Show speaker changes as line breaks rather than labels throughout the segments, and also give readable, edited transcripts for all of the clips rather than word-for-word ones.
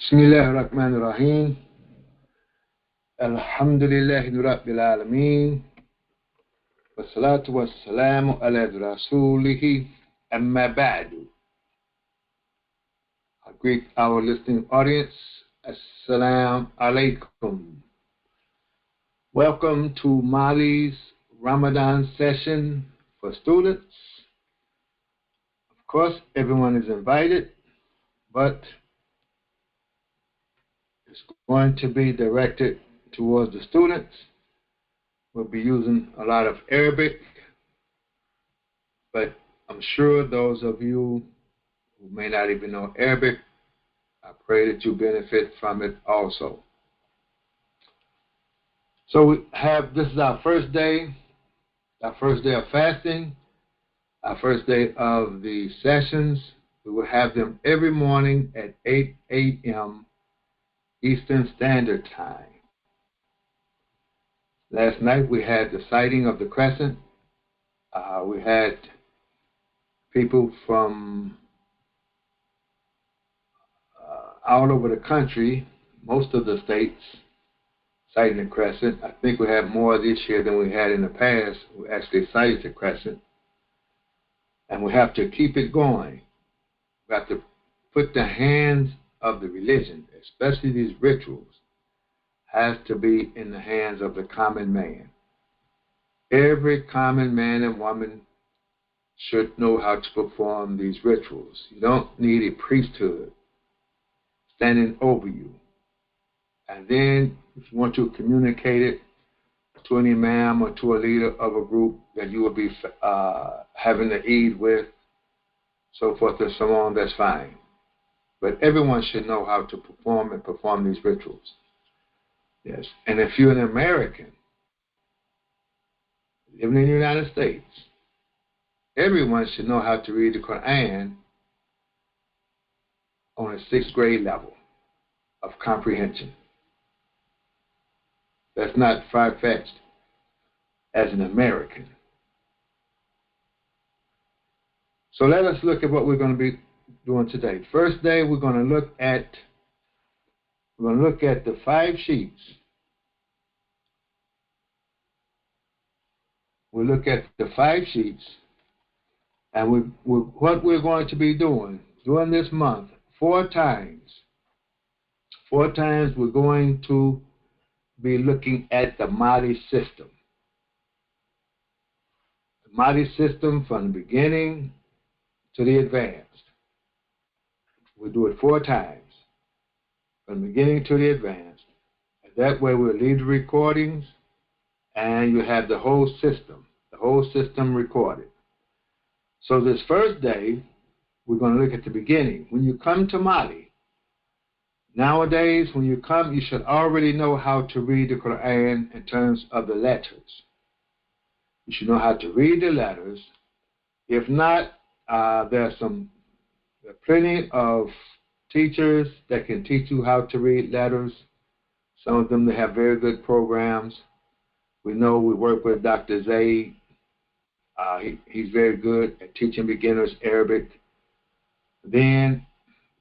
بسم الله الرحمن الرحيم الحمد لله رب العالمين والصلاة والسلام على رسوله أما بعد. I greet our listening audience. Assalamu alaikum. Welcome to Mali's Ramadan session for students. Of course, everyone is invited, but it's going to be directed towards the students. We'll be using a lot of Arabic, but I'm sure those of you who may not even know Arabic, I pray that you benefit from it also. So this is our first day of fasting, our first day of the sessions. We will have them every morning at 8 a.m. Eastern Standard Time. Last night we had the sighting of the crescent. We had people from all over the country, most of the states, sighting the crescent. I think we have more this year than we had in the past who actually sighted the crescent. And we have to keep it going. We have to put the hands of the religion, especially these rituals, has to be in the hands of the common man. Every common man and woman should know how to perform these rituals. You don't need a priesthood standing over you. And then if you want to communicate it to an imam or to a leader of a group that you will be having the Eid with, so forth and so on, that's fine. But everyone should know how to perform these rituals. Yes. And if you're an American living in the United States, everyone should know how to read the Quran on a 6th grade level of comprehension. That's not far-fetched as an American. So let us look at what we're going to be doing today. First day, we're going to look at the 5 sheets. We'll look at the 5 sheets, and what we're going to be doing during this month, 4 times. 4 times we're going to be looking at the Mali system. The Mali system from the beginning to the advanced. We'll do it 4 times, from the beginning to the advanced. And that way we'll leave the recordings, and you have the whole system recorded. So this first day, we're going to look at the beginning. When you come to Mali, nowadays, when you come, you should already know how to read the Quran in terms of the letters. You should know how to read the letters. If not, there are plenty of teachers that can teach you how to read letters. Some of them, they have very good programs. We know we work with Dr. Zaid. He's very good at teaching beginners Arabic. Then,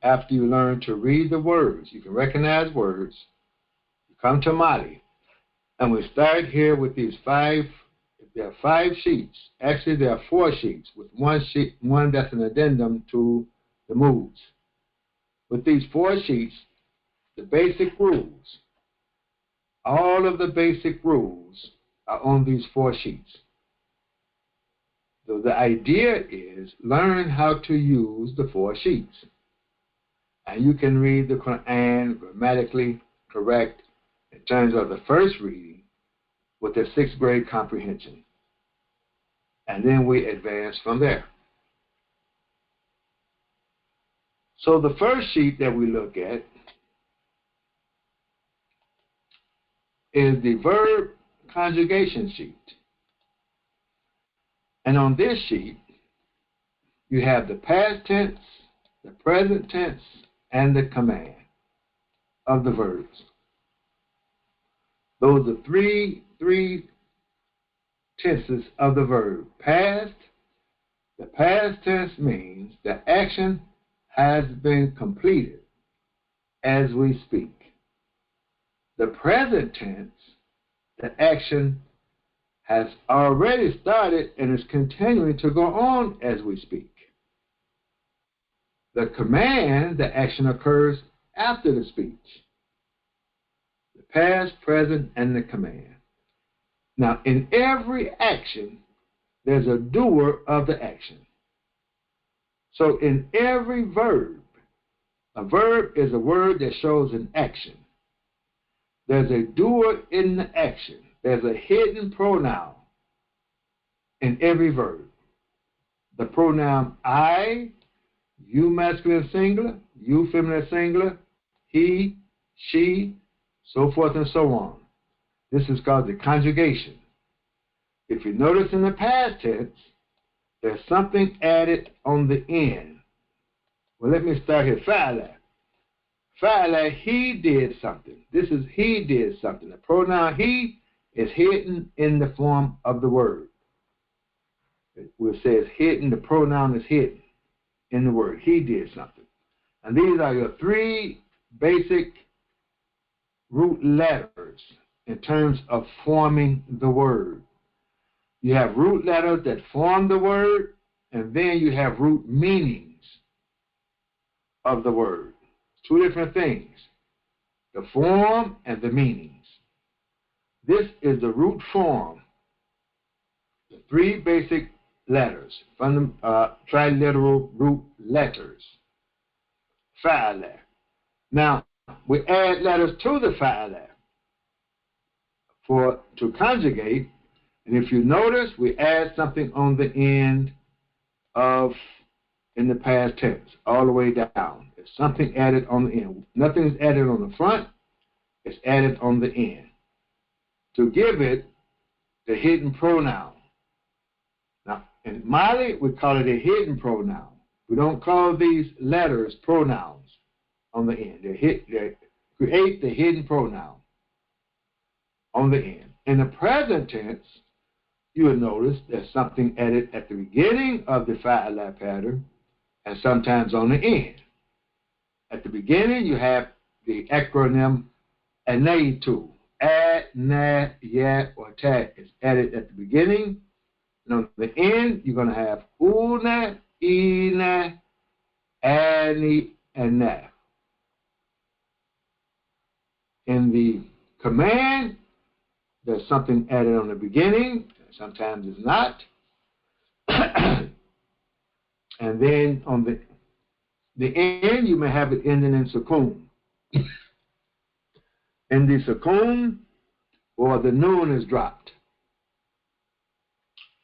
after you learn to read the words, you can recognize words, you come to Mali. And we start here with these 5. There are 5 sheets. Actually, there are 4 sheets, with one that's an addendum to the moods. With these 4 sheets, the basic rules, all of the basic rules are on these 4 sheets. So the idea is learn how to use the 4 sheets. And you can read the Quran grammatically correct in terms of the first reading with the 6th grade comprehension. And then we advance from there. So the first sheet that we look at is the verb conjugation sheet. And on this sheet, you have the past tense, the present tense, and the command of the verbs. Those are three tenses of the verb. Past, the past tense means the action has been completed. as we speak. The present tense, the action has already started and is continuing to go on as we speak. The command, the action occurs after the speech. The past, present, and the command. Now, in every action, there's a doer of the action. So in every verb, a verb is a word that shows an action. There's a doer in the action. There's a hidden pronoun in every verb. The pronoun I, you masculine singular, you feminine singular, he, she, so forth and so on. This is called the conjugation. If you notice in the past tense, there's something added on the end. Well, let me start here. Fa'ala. Fa'ala, he did something. This is he did something. The pronoun he is hidden in the form of the word. We'll say it's hidden, the pronoun is hidden in the word. He did something. And these are your three basic root letters in terms of forming the word. You have root letters that form the word, and then you have root meanings of the word. Two different things, the form and the meanings. This is the root form, the three basic letters, triliteral root letters, fa'ala. Now, we add letters to the fa'ala to conjugate, and if you notice, we add something on the end of in the past tense, all the way down. There's something added on the end. Nothing's added on the front, it's added on the end to give it the hidden pronoun. Now, in Mali, we call it a hidden pronoun. We don't call these letters pronouns on the end. They create the hidden pronoun on the end. In the present tense, you will notice there's something added at the beginning of the fa'ala pattern and sometimes on the end. At the beginning, you have the acronym ANATU. A, na, ya, or ta is added at the beginning. And on the end, you're going to have una, ina, ani, and na. In the command, there's something added on the beginning. Sometimes it's not. And then on the end, you may have it ending in sukun. And the sukun or the noon is dropped.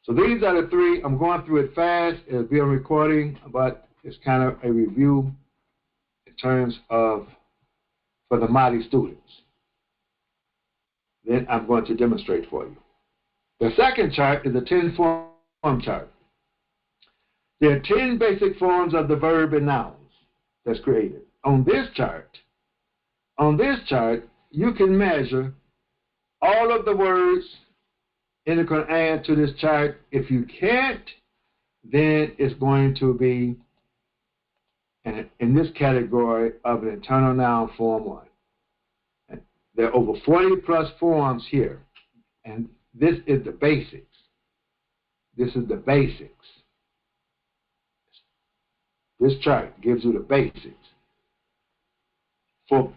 So these are the three. I'm going through it fast. It'll be a recording, but it's kind of a review in terms of for the Mali students. Then I'm going to demonstrate for you. The second chart is a 10-form chart. There are 10 basic forms of the verb and nouns that's created. On this chart, you can measure all of the words in the Quran to this chart. If you can't, then it's going to be in this category of an internal noun form 1. And there are over 40 plus forms here. And this is the basics. This is the basics. This chart gives you the basics. For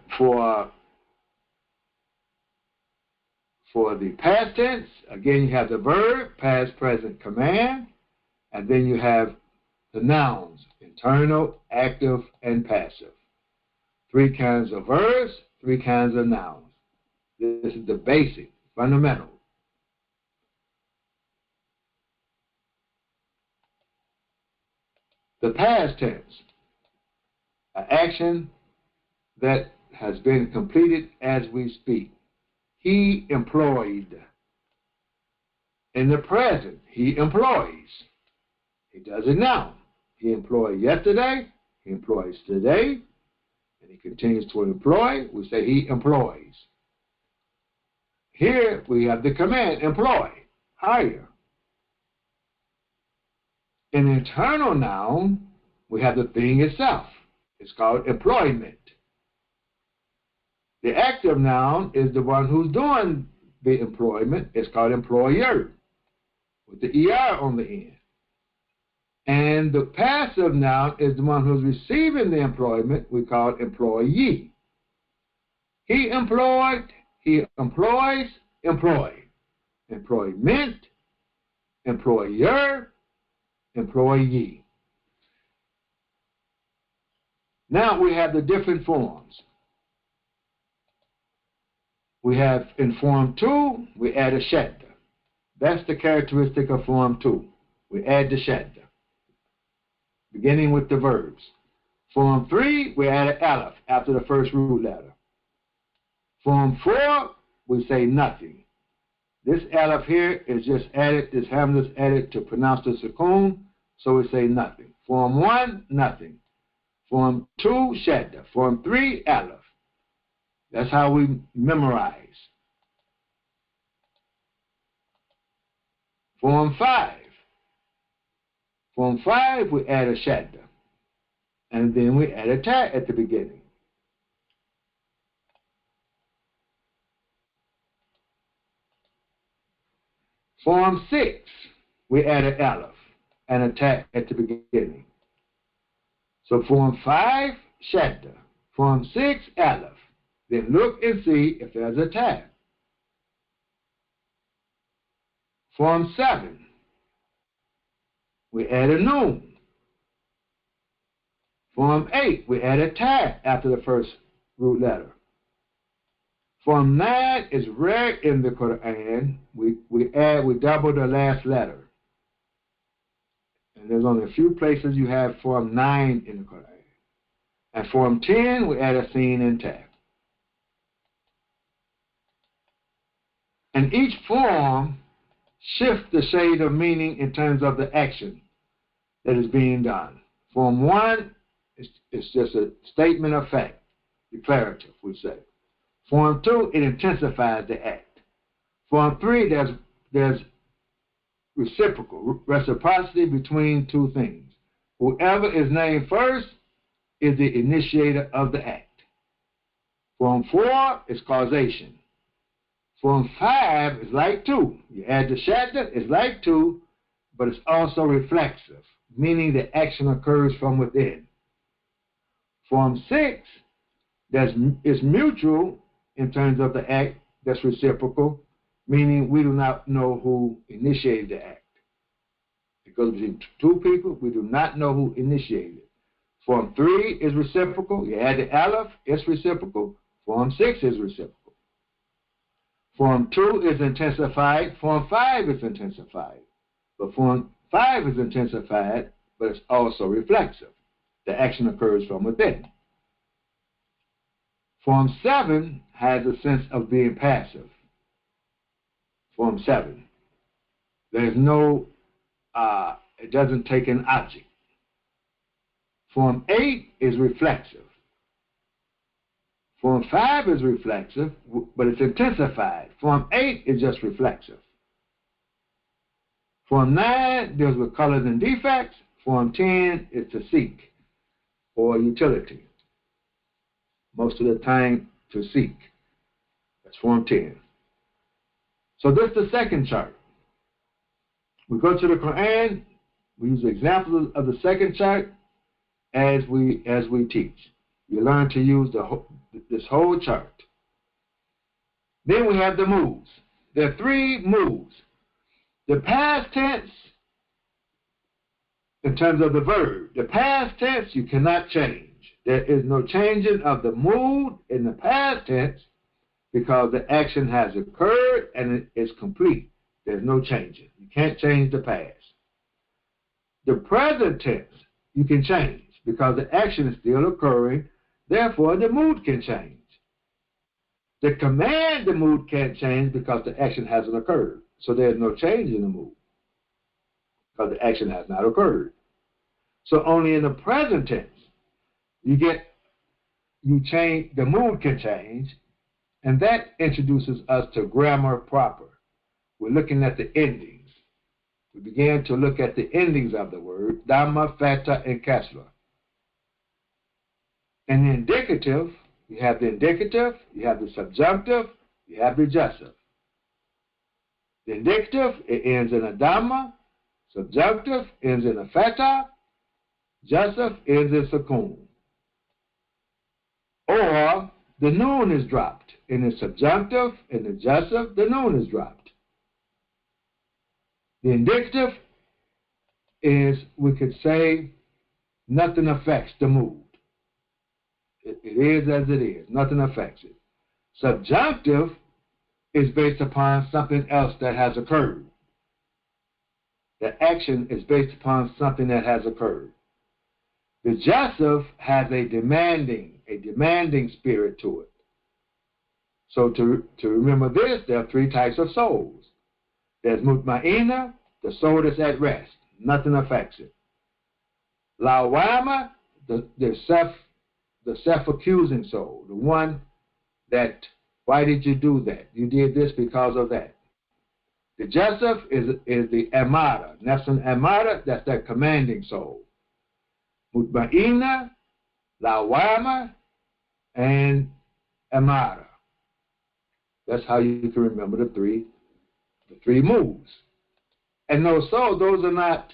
the past tense, again, you have the verb, past, present, command, and then you have the nouns, internal, active, and passive. 3 kinds of verbs, 3 kinds of nouns. This is the basic, fundamental. The past tense, an action that has been completed as we speak. He employed. In the present, he employs. He does it now. He employed yesterday, he employs today, and he continues to employ. We say he employs. Here we have the command, employ, hire. In internal noun, we have the thing itself. It's called employment. The active noun is the one who's doing the employment. It's called employer, with the ER on the end. And the passive noun is the one who's receiving the employment. We call it employee. He employed, he employs, employed. Employment, employer, employee. Now we have the different forms. We have in form 2, we add a shadda. That's the characteristic of form 2. We add the shadda, beginning with the verbs. Form 3, we add an aleph after the first root letter. Form 4, we say nothing. This aleph here is just added, this hamza is added to pronounce the sukoon, so we say nothing. Form 1, nothing. Form 2, shadda. Form 3, aleph. That's how we memorize. Form 5. Form 5, we add a shadda. And then we add a ta at the beginning. Form 6, we add an aleph and a ta at the beginning. So form 5, shadda. Form 6, aleph. Then look and see if there's a ta. Form 7, we add a noun. Form 8, we add a ta after the first root letter. Form 9 is rare in the Quran. We double the last letter. And there's only a few places you have form 9 in the Quran. And form 10, we add a sin and ta. And each form shifts the shade of meaning in terms of the action that is being done. Form 1 is just a statement of fact, declarative, we say. Form 2, it intensifies the act. Form 3, there's reciprocity between two things. Whoever is named first is the initiator of the act. Form 4 is causation. Form 5 is like 2. You add the shadda, it's like 2, but it's also reflexive, meaning the action occurs from within. Form 6 is mutual in terms of the act, that's reciprocal, meaning we do not know who initiated the act. It goes between two people, we do not know who initiated it. Form 3 is reciprocal. You add the aleph, it's reciprocal. Form 6 is reciprocal. Form 2 is intensified. Form 5 is intensified. But Form 5 is intensified, but it's also reflexive. The action occurs from within. Form 7 has a sense of being passive. Form 7. There's no, it doesn't take an object. Form 8 is reflexive. Form 5 is reflexive, but it's intensified. Form 8 is just reflexive. Form 9 deals with colors and defects. Form 10 is to seek or utility. Most of the time, to seek. That's Form 10. So this is the second chart. We go to the Quran. We use examples of the second chart as we teach. You learn to use this whole chart. Then we have the moves. There are 3 moves. The past tense, in terms of the verb, the past tense you cannot change. There is no changing of the mood in the past tense because the action has occurred and it is complete. There's no changing. You can't change the past. The present tense you can change because the action is still occurring. Therefore, the mood can change. The command, the mood can't change because the action hasn't occurred. So there's no change in the mood because the action has not occurred. So only in the present tense, you change, the mood can change, and that introduces us to grammar proper. We're looking at the endings. We began to look at the endings of the word, dhamma, fatha, and kasra. In the indicative, you have the indicative, you have the subjunctive, you have the adjective. The indicative, it ends in a dhamma. Subjunctive ends in a feta. Adjective ends in sukoon. Or the noon is dropped. In the subjunctive, in the adjective, the noon is dropped. The indicative is, we could say, nothing affects the mood. It is as it is. Nothing affects it. Subjunctive is based upon something else that has occurred. The action is based upon something that has occurred. The adjective has a demanding spirit to it. So to remember this, there are three types of souls. There's mutmainna, the soul that's at rest. Nothing affects it. Lawama, the self-accusing soul, the one that, why did you do that? You did this because of that. The adjective is the amara, nafsun amara, that's that commanding soul. Mutmainna, lawama, and amara. That's how you can remember the three moves. And those souls, those are not,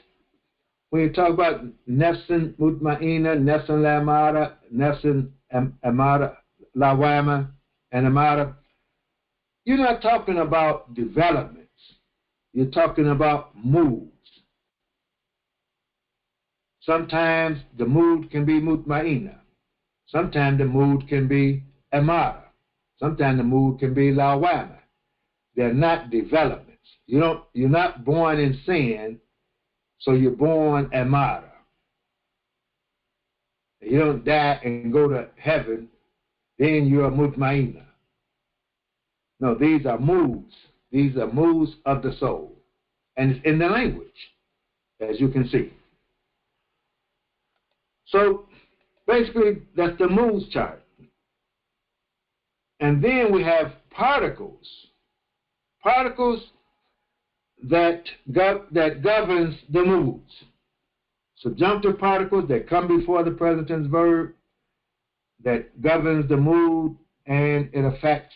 when you talk about nafsun mutmainna, nafsun lamara, nafsun amara, lawama, and amara, you're not talking about developments. You're talking about moods. Sometimes the mood can be mutmainna. Sometimes the mood can be amara. Sometimes the mood can be lawama. They're not developments. You're not born in sin, so you're born amara. You don't die and go to heaven, then you're mutmainna. No, these are moods. These are moods of the soul. And it's in the language, as you can see. So basically, that's the moods chart. And then we have particles. Particles that governs the moods. Subjunctive particles that come before the present tense verb that governs the mood, and it affects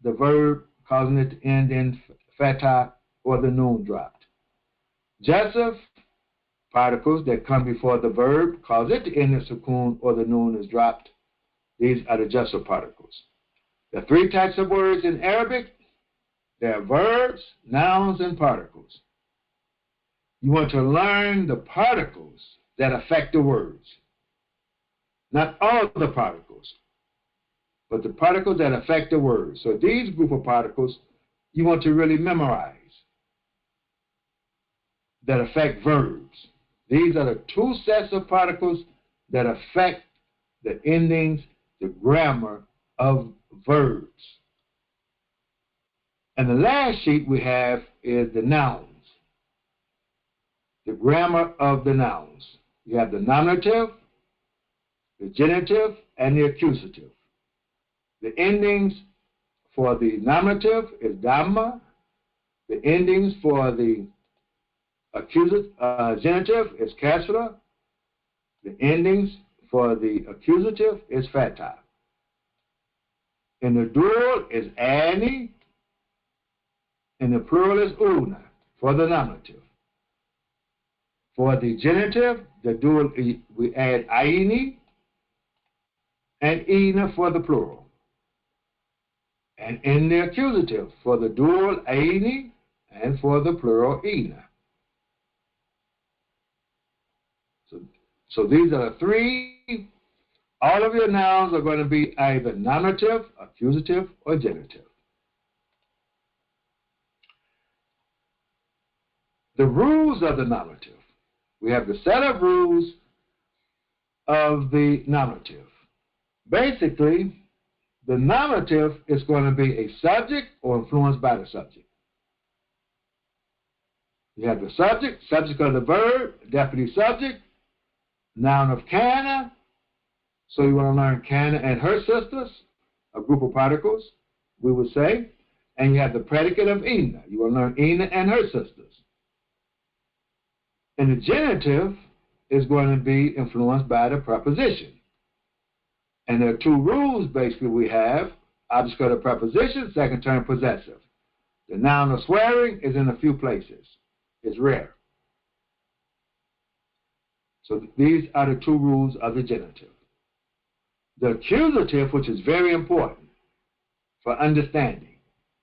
the verb, causing it to end in feta or the noon dropped. Adjective particles that come before the verb cause it to end in sukoon or the noon is dropped. These are the adjective particles. There are three types of words in Arabic. There are verbs, nouns, and particles. You want to learn the particles that affect the words. Not all the particles, but the particles that affect the words. So these group of particles you want to really memorize that affect verbs. These are the two sets of particles that affect the endings, the grammar of verbs. And the last sheet we have is the nouns, the grammar of the nouns. You have the nominative, the genitive, and the accusative. The endings for the nominative is dhamma. The endings for the genitive is kasra. The endings for the accusative is feta. In the dual is ani. In the plural is una for the nominative. For the genitive, the dual, we add aini and ina for the plural. And in the accusative, for the dual, aini, and for the plural, ina. So these are the three. All of your nouns are going to be either nominative, accusative, or genitive. The rules of the nominative. We have the set of rules of the nominative. Basically, the nominative is going to be a subject or influenced by the subject. You have the subject of the verb, deputy subject, noun of kana. So you want to learn kana and her sisters, a group of particles, we would say. And you have the predicate of ina. You want to learn ina and her sisters. And the genitive is going to be influenced by the preposition. And there are two rules basically we have: object of the preposition, second term possessive. The noun of swearing is in a few places. It's rare. So these are the two rules of the genitive. The accusative, which is very important for understanding,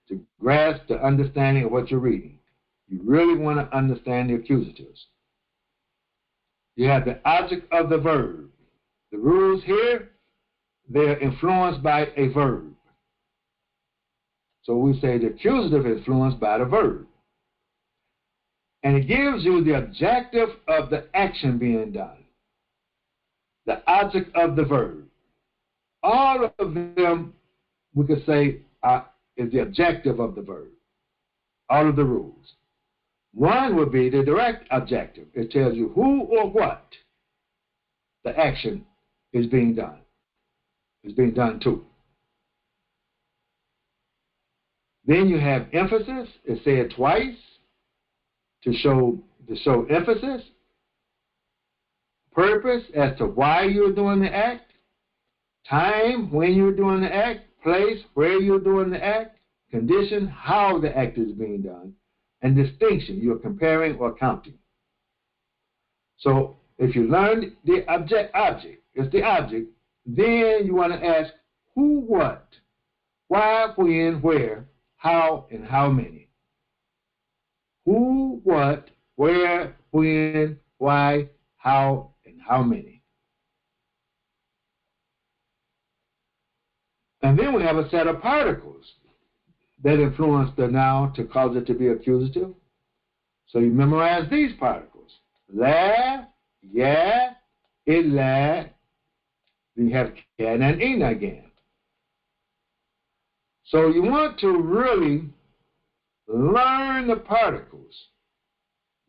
to grasp the understanding of what you're reading. You really want to understand the accusatives. You have the object of the verb. The rules here, they're influenced by a verb. So we say the accusative is influenced by the verb. And it gives you the objective of the action being done. The object of the verb. All of them, we could say, is the objective of the verb. All of the rules. One would be the direct objective. It tells you who or what the action is being done. Is being done to. Then you have emphasis. It's said twice to show emphasis. Purpose as to why you're doing the act. Time, when you're doing the act. Place, where you're doing the act. Condition, how the act is being done. And distinction, you're comparing or counting. So if you learn the object, it's the object, then you want to ask who, what, why, when, where, how, and how many. Who, what, where, when, why, how, and how many. And then we have a set of particles that influence the noun to cause it to be accusative. So you memorize these particles. La, ya, illa. Then you have can and ina again. So you want to really learn the particles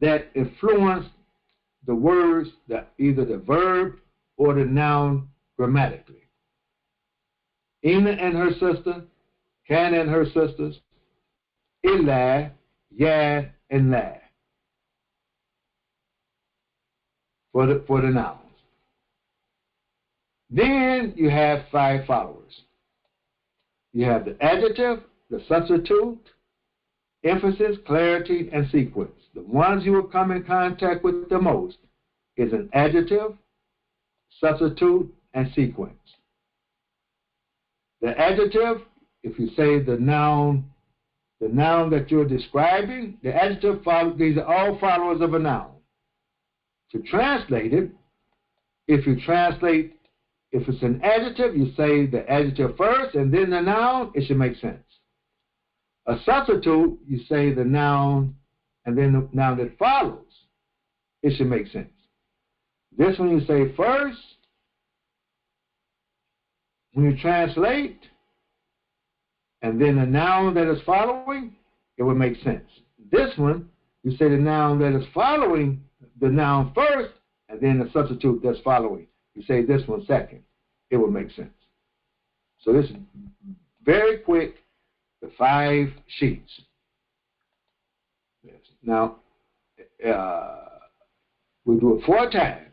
that influence the words, either the verb or the noun grammatically. Ina and her sister, can and her sisters, illa, ya, and la. For the nouns. Then you have 5 followers. You have the adjective, the substitute, emphasis, clarity, and sequence. The ones you will come in contact with the most is an adjective, substitute, and sequence. The adjective, if you say the noun that you're describing, the adjective these are all followers of a noun. To translate it, if it's an adjective, you say the adjective first and then the noun, it should make sense. A substitute, you say the noun and then the noun that follows, it should make sense. This one you say first. When you translate, and then the noun that is following, it will make sense. This one, you say the noun that is following the noun first, and then the substitute that's following. You say this one second. It will make sense. So this is very quick, the 5 sheets. Yes. Now, we do it 4 times.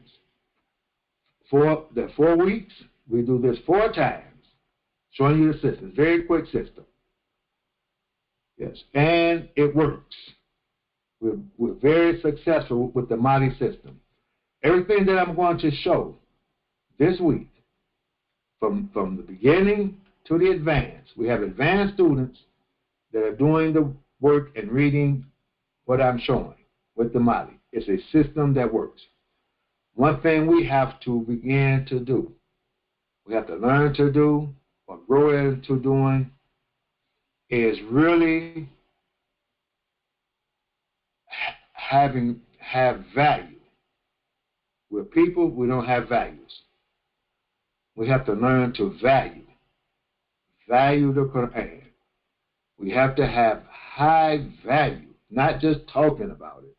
For the 4 weeks, we do this 4 times, showing you the system. Very quick system. Yes, and it works. We're very successful with the Mali system. Everything that I'm going to show this week, from the beginning to the advanced, we have advanced students that are doing the work and reading what I'm showing with the Mali. It's a system that works. One thing we have to begin to do, we have to learn to do or grow into doing, is really have value. We're people, we don't have values. We have to learn to value the Quran. We have to have high value, not just talking about it.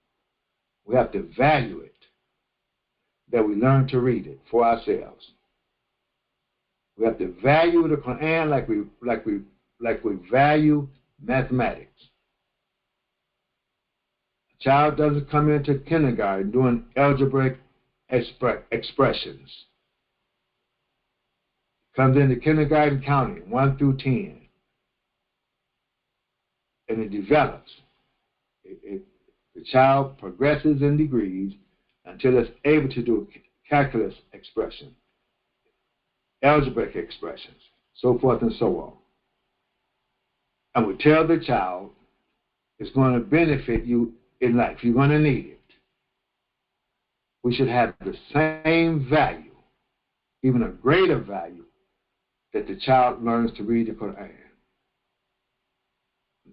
We have to value it, that we learn to read it for ourselves. We have to value the Quran like we value mathematics. A child doesn't come into kindergarten doing algebraic expressions. comes into kindergarten counting, 1 through 10, and it develops. The child progresses in degrees until it's able to do calculus expression, algebraic expressions, so forth and so on. And we tell the child it's going to benefit you in life. You're going to need it. We should have the same value, even a greater value, that the child learns to read the Quran.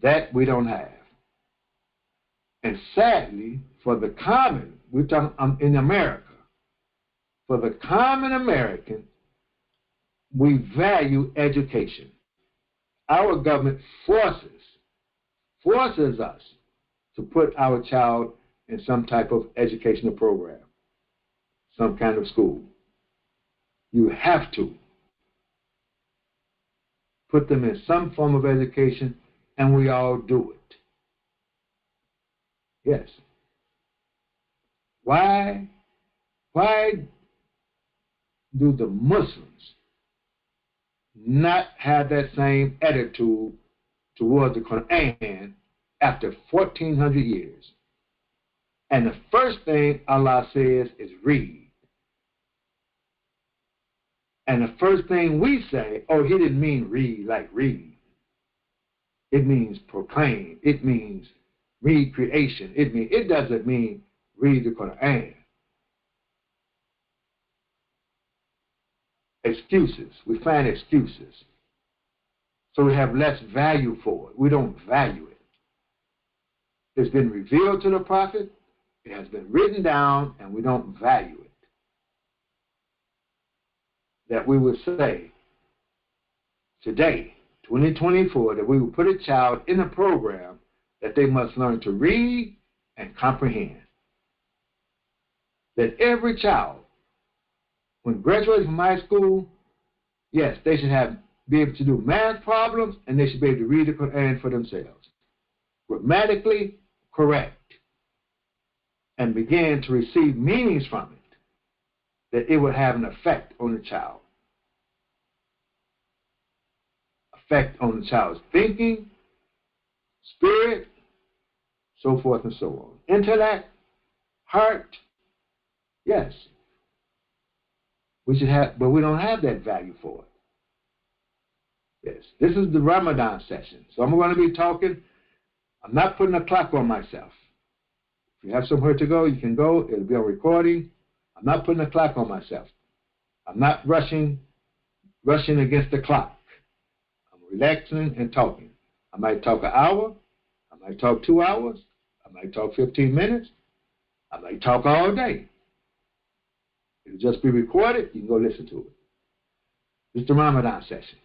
That we don't have. And sadly, for the common, we're talking in America, for the common American, we value education. Our government forces us to put our child in some type of educational program, some kind of school. You have to put them in some form of education, and we all do it. Yes. Why do the Muslims not have that same attitude towards the Quran after 1,400 years? And the first thing Allah says is read. And the first thing we say, oh, he didn't mean read like read. It means proclaim. It means read creation. It doesn't mean read the Quran. Excuses. We find excuses. So we have less value for it. We don't value it. It's been revealed to the prophet. It has been written down, and we don't value it. That we would say today, 2024, that we would put a child in a program that they must learn to read and comprehend. That every child, when graduating from high school, yes, they should be able to do math problems, and they should be able to read the Quran for themselves. Grammatically correct. And begin to receive meanings from it, that it would have an effect on the child. Effect on the child's thinking, spirit, so forth and so on. Intellect, heart, yes. We should have, but we don't have that value for it. Yes, this is the Ramadan session. So I'm going to be talking. I'm not putting a clock on myself. If you have somewhere to go, you can go. It'll be on recording. I'm not putting a clock on myself. I'm not rushing against the clock. I'm relaxing and talking. I might talk an hour. I might talk 2 hours. I might talk 15 minutes. I might talk all day. It'll just be recorded. You can go listen to it. It's the Ramadan session.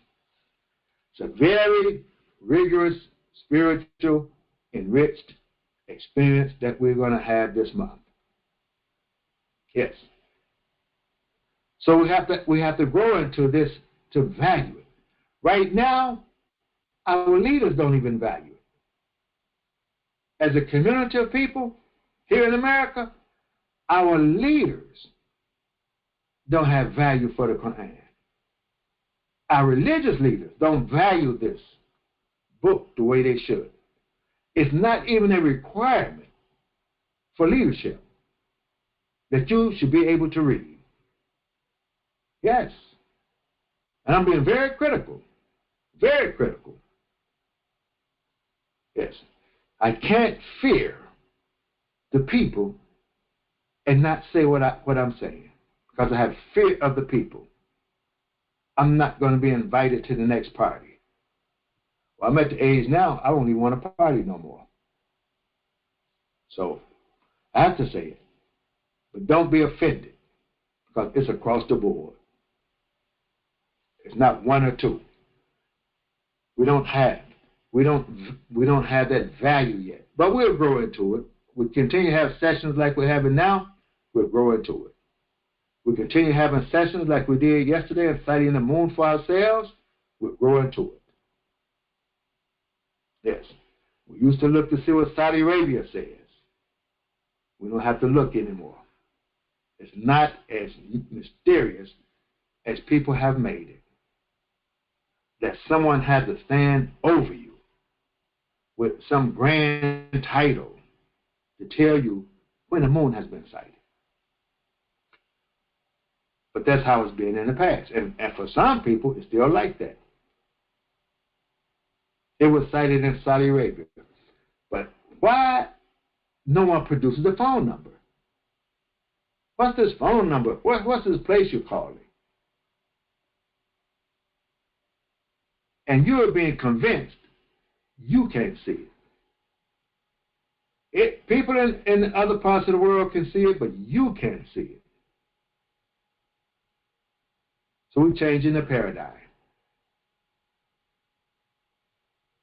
It's a very rigorous, spiritual, enriched experience that we're going to have this month. Yes. So we have to grow into this to value it. Right now, our leaders don't even value it. As a community of people here in America, our leaders don't have value for the Quran. Our religious leaders don't value this book the way they should. It's not even a requirement for leadership that you should be able to read. Yes. And I'm being very critical. Very critical. Yes. I can't fear the people and not say what I'm saying, because I have fear of the people. I'm not going to be invited to the next party. Well, I'm at the age now, I don't even want to party no more. So I have to say it. But don't be offended, because it's across the board. It's not one or two. We don't have that value yet. But we'll grow into it. We continue to have sessions like we're having now, we'll grow into it. We continue having sessions like we did yesterday and studying the moon for ourselves, we'll grow into it. Yes. We used to look to see what Saudi Arabia says. We don't have to look anymore. It's not as mysterious as people have made it. that someone had to stand over you with some grand title to tell you when the moon has been sighted. But that's how it's been in the past. And for some people, it's still like that. It was cited in Saudi Arabia. But why no one produces a phone number? What's this phone number? What's this place you're calling? And you are being convinced you can't see it. People in other parts of the world can see it, but you can't see it. So we're changing the paradigm.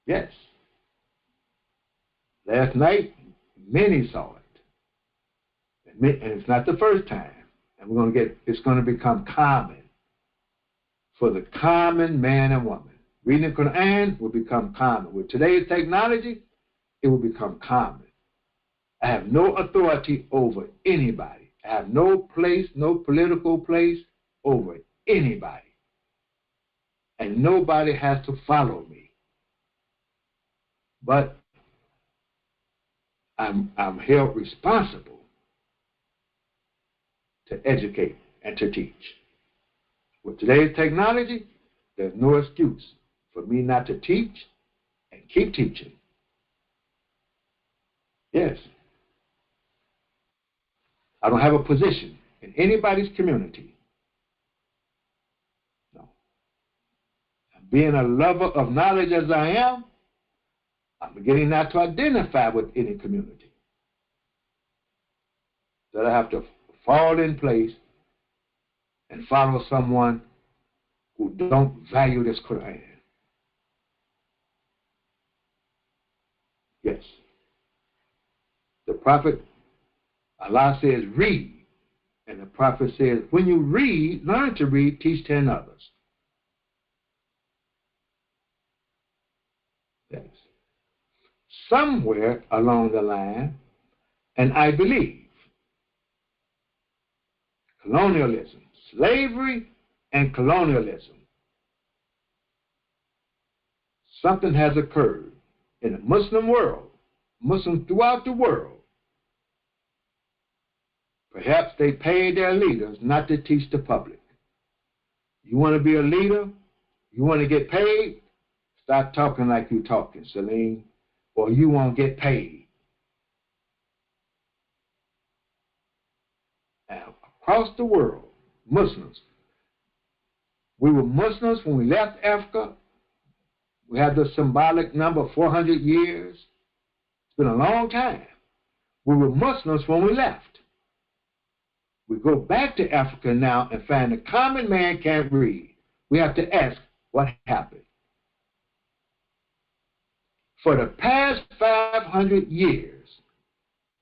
Yes. Last night, many saw it. And it's not the first time. And it's going to become common for the common man and woman. Reading the Quran will become common. With today's technology, it will become common. I have no authority over anybody. I have no place, no political place over anybody. And nobody has to follow me. But I'm held responsible to educate and to teach. With today's technology, there's no excuse for me not to teach and keep teaching. Yes. I don't have a position in anybody's community. No. And being a lover of knowledge as I am, I'm beginning not to identify with any community. That I have to fall in place and follow someone who don't value this Quran. Yes. The Prophet, Allah says, read. And the Prophet says, when you read, learn to read, teach 10 others. Yes. Somewhere along the line, and I believe, colonialism, slavery and colonialism, something has occurred in the Muslim world, Muslims throughout the world. Perhaps they paid their leaders not to teach the public. You want to be a leader? You want to get paid? Stop talking like you're talking, Celine, or you won't get paid. Now, across the world, Muslims. We were Muslims when we left Africa. We have the symbolic number 400 years. It's been a long time. We were Muslims when we left. We go back to Africa now and find the common man can't read. We have to ask what happened. For the past 500 years,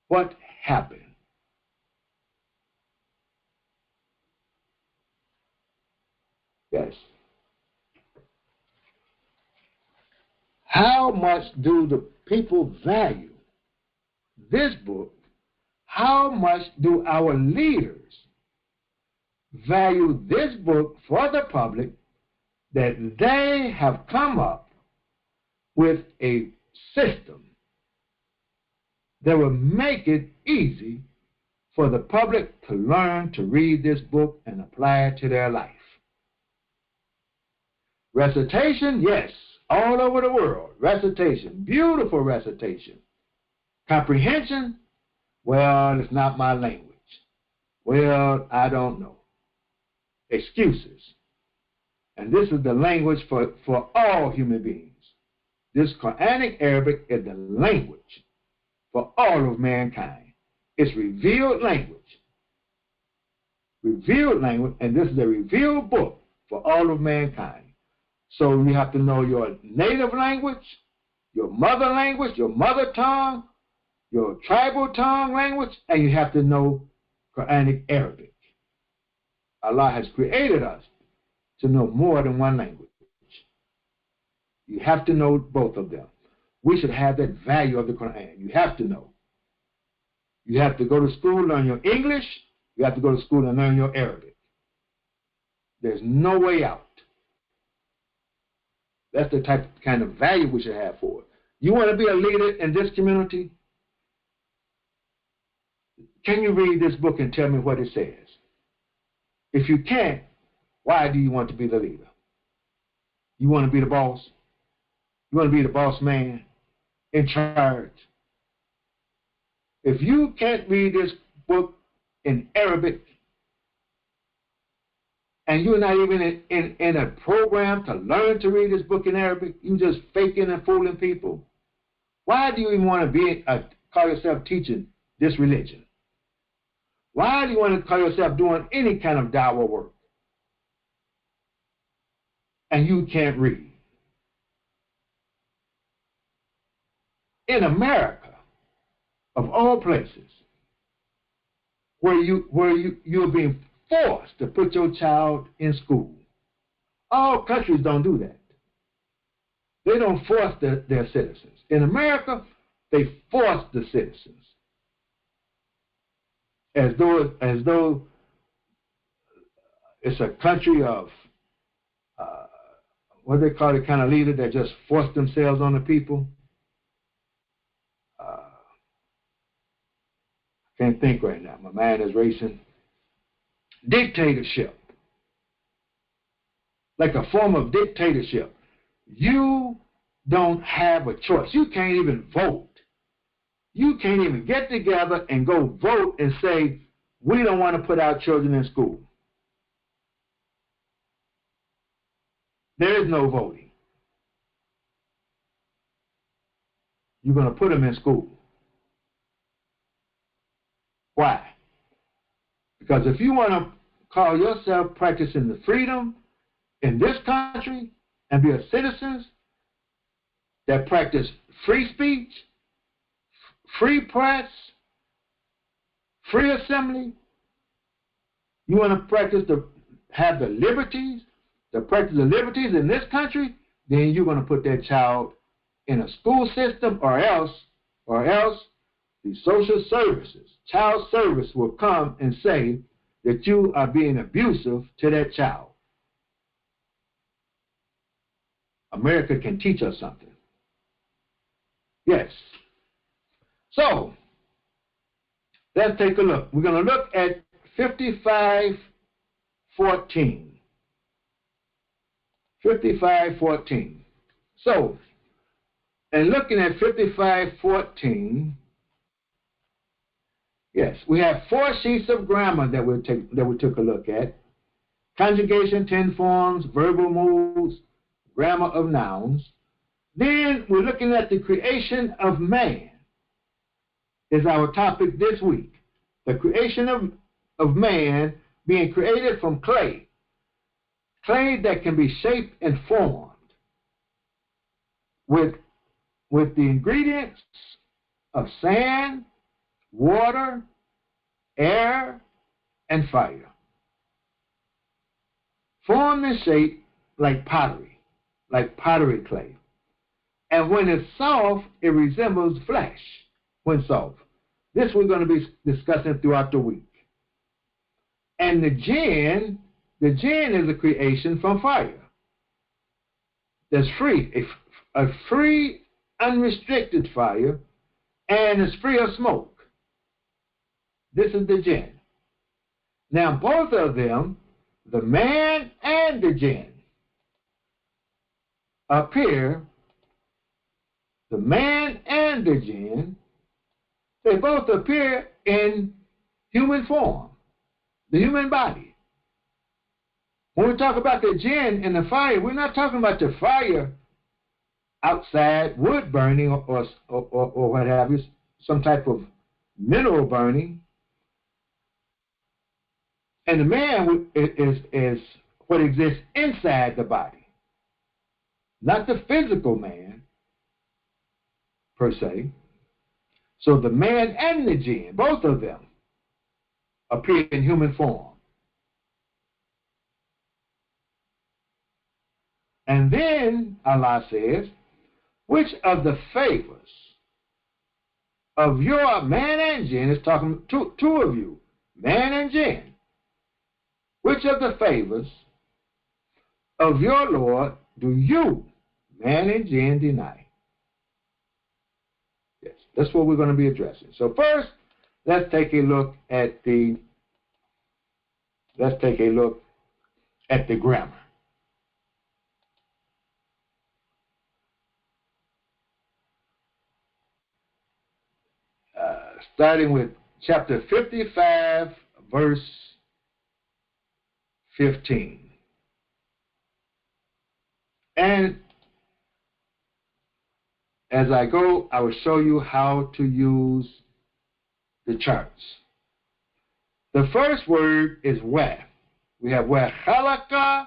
what happened? Yes. How much do the people value this book? How much do our leaders value this book for the public that they have come up with a system that will make it easy for the public to learn to read this book and apply it to their life? Recitation, yes, all over the world. Recitation, beautiful recitation. Comprehension, well, it's not my language. Well, I don't know. Excuses. And this is the language for all human beings. This Quranic Arabic is the language for all of mankind. It's revealed language. Revealed language, and this is a revealed book for all of mankind. So you have to know your native language, your mother tongue, your tribal tongue language, and you have to know Quranic Arabic. Allah has created us to know more than one language. You have to know both of them. We should have that value of the Quran. You have to know. You have to go to school, learn your English. You have to go to school and learn your Arabic. There's no way out. That's the kind of value we should have for it. You want to be a leader in this community? Can you read this book and tell me what it says? If you can't, why do you want to be the leader? You want to be the boss? You want to be the boss man in charge? If you can't read this book in Arabic, and you're not even in a program to learn to read this book in Arabic, you just faking and fooling people, why do you even want to call yourself teaching this religion? Why do you want to call yourself doing any kind of dawah work? And you can't read. In America, of all places, where you're being forced to put your child in school. All countries don't do that. They don't force their citizens. In America, they force the citizens. As though it's a country of what they call the kind of leader that just force themselves on the people. I can't think right now. My mind is racing. Dictatorship. Like a form of dictatorship. You don't have a choice. You can't even vote. You can't even get together and go vote and say, we don't want to put our children in school. There is no voting. You're going to put them in school. Why? Because if you want to call yourself practicing the freedom in this country and be a citizen that practice free speech, free press, free assembly, you want to have the liberties, to practice the liberties in this country, then you're going to put that child in a school system, or else the social services, child service will come and say that you are being abusive to that child. America can teach us something. Yes. So, let's take a look. We're going to look at 55:14. 55:14. So, and looking at 55:14, yes, we have 4 sheets of grammar that we took a look at. Conjugation, 10 forms, verbal moods, grammar of nouns. Then we're looking at the creation of man is our topic this week. The creation of man being created from clay. Clay that can be shaped and formed with the ingredients of sand, water, air, and fire. Formed and shaped like pottery clay. And when it's soft, it resembles flesh when soft. This we're going to be discussing throughout the week. And the jinn is a creation from fire. That's free, a free, unrestricted fire, and it's free of smoke. This is the jinn. Now, both of them, the man and the jinn, appear, the man and the jinn, they both appear in human form, the human body. When we talk about the jinn and the fire, we're not talking about the fire outside, wood burning or what have you, some type of mineral burning. And the man is what exists inside the body, not the physical man per se. So the man and the jinn, both of them, appear in human form. And then Allah says, which of the favors of your man and jinn, is talking to two of you, man and jinn, which of the favors of your Lord do you Man and jinn deny. Yes, that's what we're going to be addressing. So first, let's take a look at the grammar. Starting with chapter 55, verse 15. And as I go, I will show you how to use the charts. The first word is where. We have where chalaka,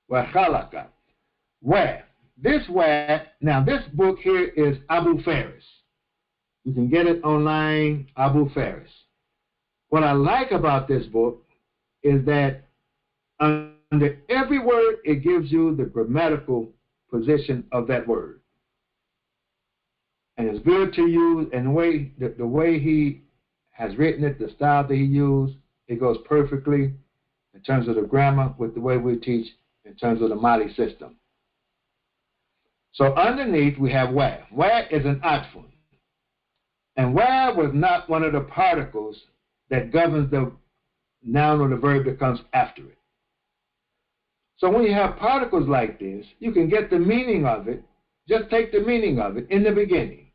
where chalaka. Where. This where, now this book here is Abu Faris. You can get it online, Abu Faris. What I like about this book is that under every word, it gives you the grammatical position of that word. And it's good to use, and the way he has written it, the style that he used, it goes perfectly in terms of the grammar with the way we teach in terms of the Mali system. So underneath we have where. Where is an atfun. And where was not one of the particles that governs the noun or the verb that comes after it. So when you have particles like this, you can get the meaning of it. Just take the meaning of it in the beginning.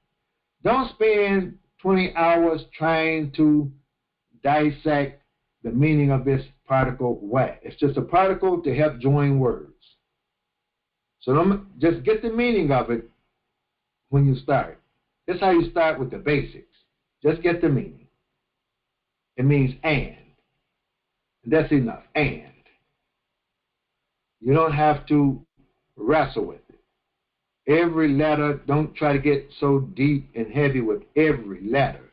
Don't spend 20 hours trying to dissect the meaning of this particle where. It's just a particle to help join words. So just get the meaning of it when you start. That's how you start with the basics. Just get the meaning. It means and. That's enough. And. You don't have to wrestle with it. Every letter, don't try to get so deep and heavy with every letter.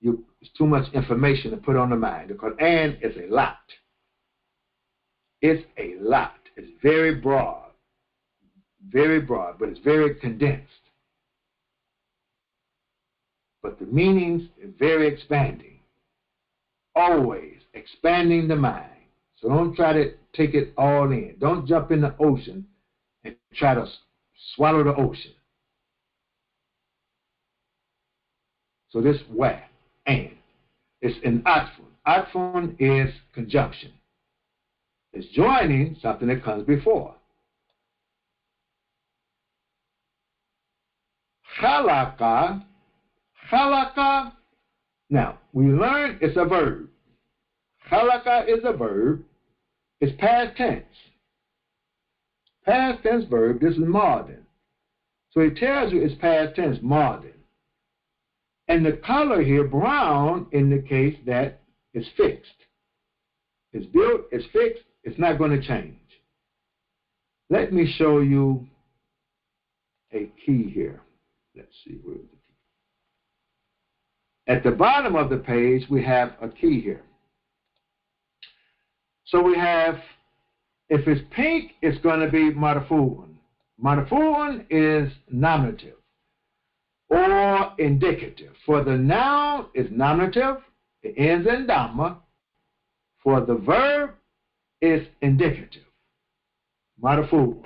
It's too much information to put on the mind. Because and is a lot. It's a lot. It's very broad, but it's very condensed. But the meanings are very expanding. Always expanding the mind. So don't try to take it all in. Don't jump in the ocean and try to swallow the ocean. So this where, and. It's an atfun. Atfun is conjunction. It's joining something that comes before. Chalaka. Chalaka. Now, we learned it's a verb. Chalaka is a verb. It's past tense. Past tense verb, this is modern. So it tells you it's past tense, modern. And the color here, brown, indicates that it's fixed. It's built, it's fixed, it's not going to change. Let me show you a key here. Let's see, where is the key? At the bottom of the page, we have a key here. So we have, if it's pink, it's going to be marfu'un. Marfu'un is nominative or indicative. For the noun, it's nominative. It ends in dhamma. For the verb, it's indicative. Marfu'un.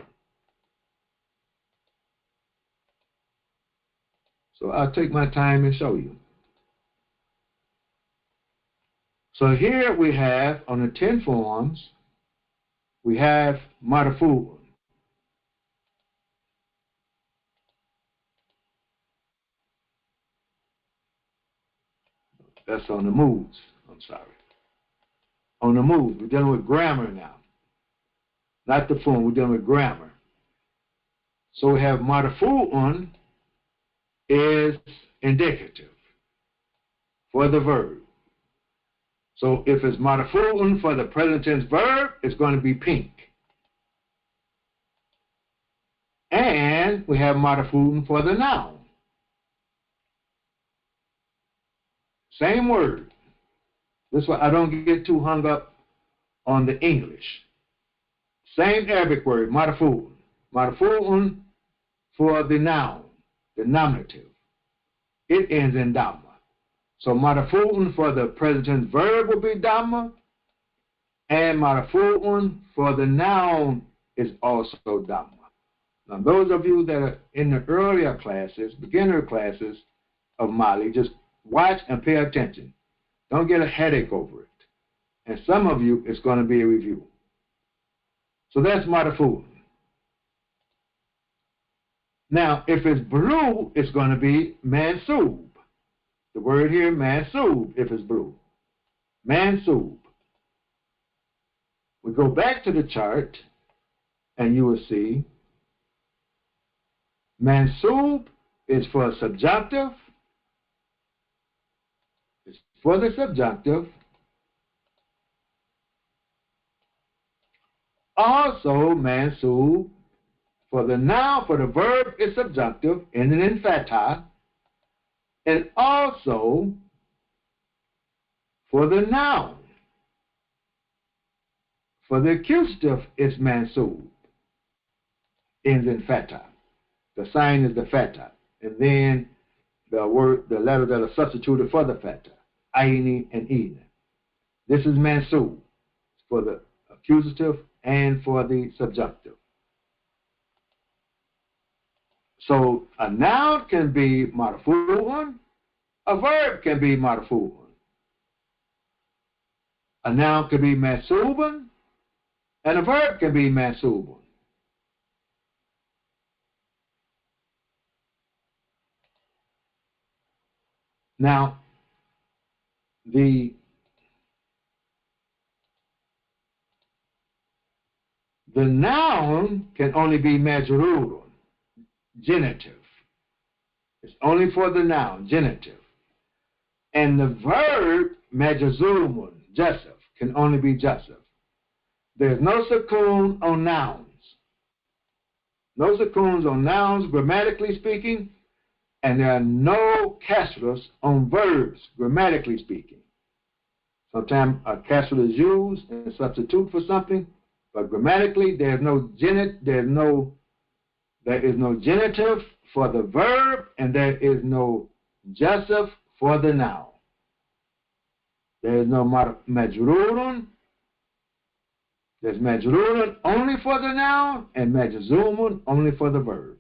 So I'll take my time and show you. So here we have, on the 10 forms, we have marfu'un. That's on the moves. I'm sorry. On the move. We're dealing with grammar now. Not the form. We're dealing with grammar. So we have marfu'un is indicative for the verb. So if it's marfu'un for the present tense verb, it's going to be pink. And we have marfu'un for the noun. Same word. That's why I don't get too hung up on the English. Same Arabic word, marfu'un. Marfu'un for the noun, the nominative. It ends in dhamma. So marfu'un for the present tense verb will be dhamma, and marfu'un for the noun is also dhamma. Now, those of you that are in the earlier classes, beginner classes of Mali, just watch and pay attention. Don't get a headache over it. And some of you, it's going to be a review. So that's Marfu. Now, if it's blue, it's going to be Mansub. The word here, Mansub, if it's blue. Mansub. We go back to the chart, and you will see Mansub is for subjunctive. It's for the subjunctive. Also, Mansub for the noun, for the verb is subjunctive, ending in fatha. And also for the noun, for the accusative, it's Mansub, ends in fatha. The sign is the fatha. And then the letters that are substituted for the fatha, aini and ina. This is Mansub for the accusative and for the subjunctive. So a noun can be marfu'un, a verb can be marfu'un. A noun can be mansubun, and a verb can be mansubun. Now, the noun can only be majrurun, genitive. It's only for the noun, genitive. And the verb, majazumun, jasif, can only be jasif. There's no sukun on nouns. No sukuns on nouns, grammatically speaking, and there are no kasras on verbs, grammatically speaking. Sometimes a kasra is used and substitute for something, but grammatically there is no genitive for the verb, and there is no jasif for the noun. There is no majrurun. There's majrurun only for the noun, and majzumun only for the verb.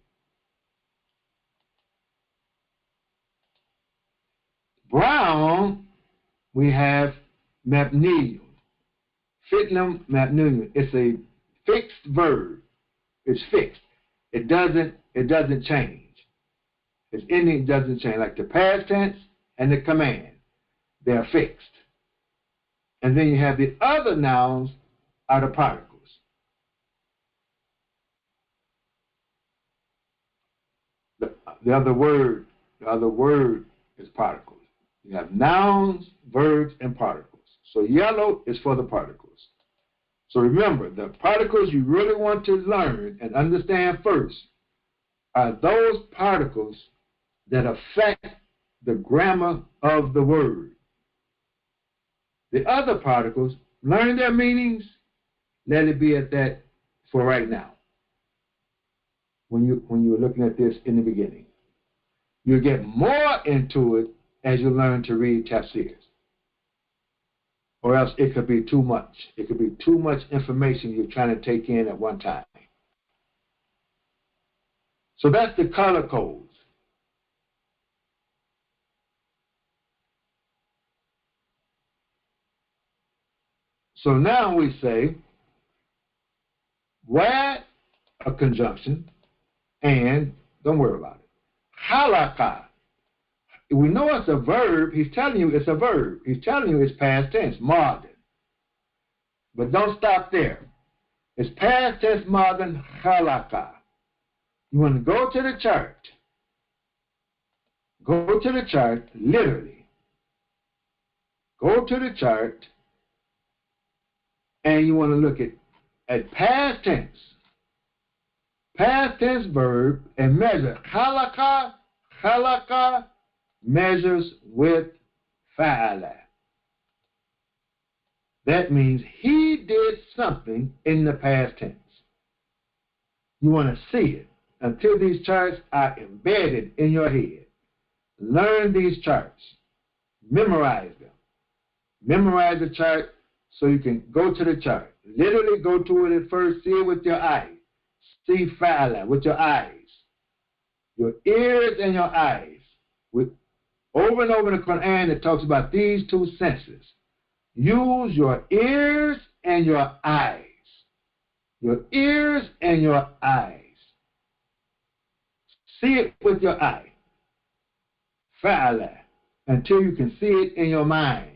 Brown, we have mabniyun. Fitnam mabniyun. It's a fixed verb. It's fixed. It doesn't change. Its ending doesn't change. Like the past tense and the command, they are fixed. And then you have the other nouns are the particles. The other word is particles. You have nouns, verbs, and particles. So yellow is for the particles. So remember, the particles you really want to learn and understand first are those particles that affect the grammar of the word. The other particles, learn their meanings, let it be at that for right now. When you were looking at this in the beginning. You'll get more into it as you learn to read tafsirs. Or else it could be too much. It could be too much information you're trying to take in at one time. So that's the color codes. So now we say, where a conjunction, and don't worry about it. Halakha. We know it's a verb. He's telling you it's a verb. He's telling you it's past tense, modern. But don't stop there. It's past tense, modern, halakha. You want to go to the chart. Go to the chart, literally. Go to the chart, and you want to look at past tense. Past tense verb, and measure. Halakha measures with fa'ala. That means he did something in the past tense. You want to see it until these charts are embedded in your head. Learn these charts. Memorize them. Memorize the chart so you can go to the chart. Literally go to it at first, see it with your eyes. see fa'ala with your eyes. Your ears and your eyes. Over and over in the Quran, it talks about these two senses. Use your ears and your eyes. Your ears and your eyes. See it with your eye. Fa'ala. Until you can see it in your mind.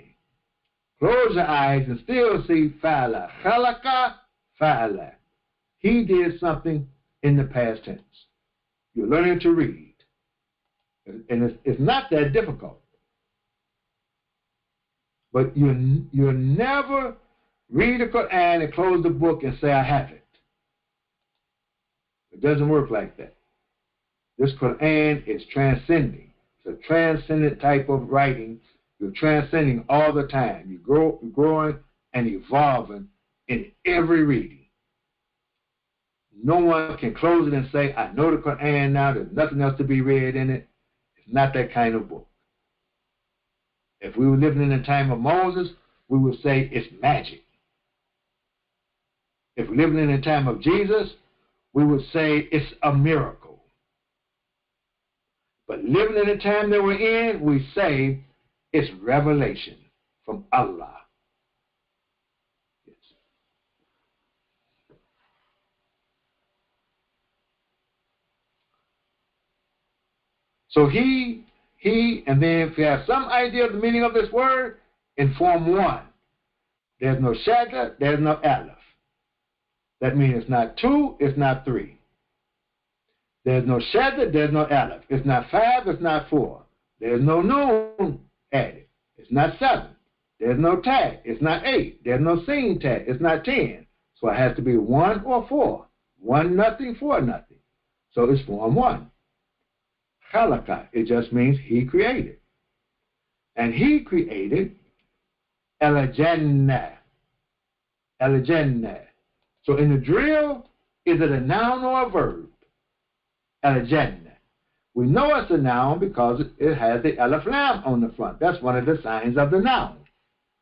Close your eyes and still see fa'ala. Khalaqa fa'ala. He did something in the past tense. You're learning to read. And it's not that difficult. But you never read the Quran and close the book and say, I have it. It doesn't work like that. This Quran is transcending. It's a transcendent type of writing. You're transcending all the time. You're growing and evolving in every reading. No one can close it and say, I know the Quran now. There's nothing else to be read in it. It's not that kind of book. If we were living in the time of Moses, we would say it's magic. If we're living in the time of Jesus, we would say it's a miracle. But living in the time that we're in, we say it's revelation from Allah. Yes. So he, and then if you have some idea of the meaning of this word, in form 1, there's no shadda, there's no aleph. That means it's not 2, it's not 3. There's no shadda, there's no aleph. It's not 5, it's not 4. There's no noon added. It's not 7. There's no tag. It's not 8. There's no seen tag. It's not 10. So it has to be 1 or 4. 1 nothing, 4 nothing. So it's form 1. Khalaqa. It just means he created. And he created al-jannah. Al-jannah. So in the drill, is it a noun or a verb? Al-jannah. We know it's a noun because it has the alif lam on the front. That's one of the signs of the noun.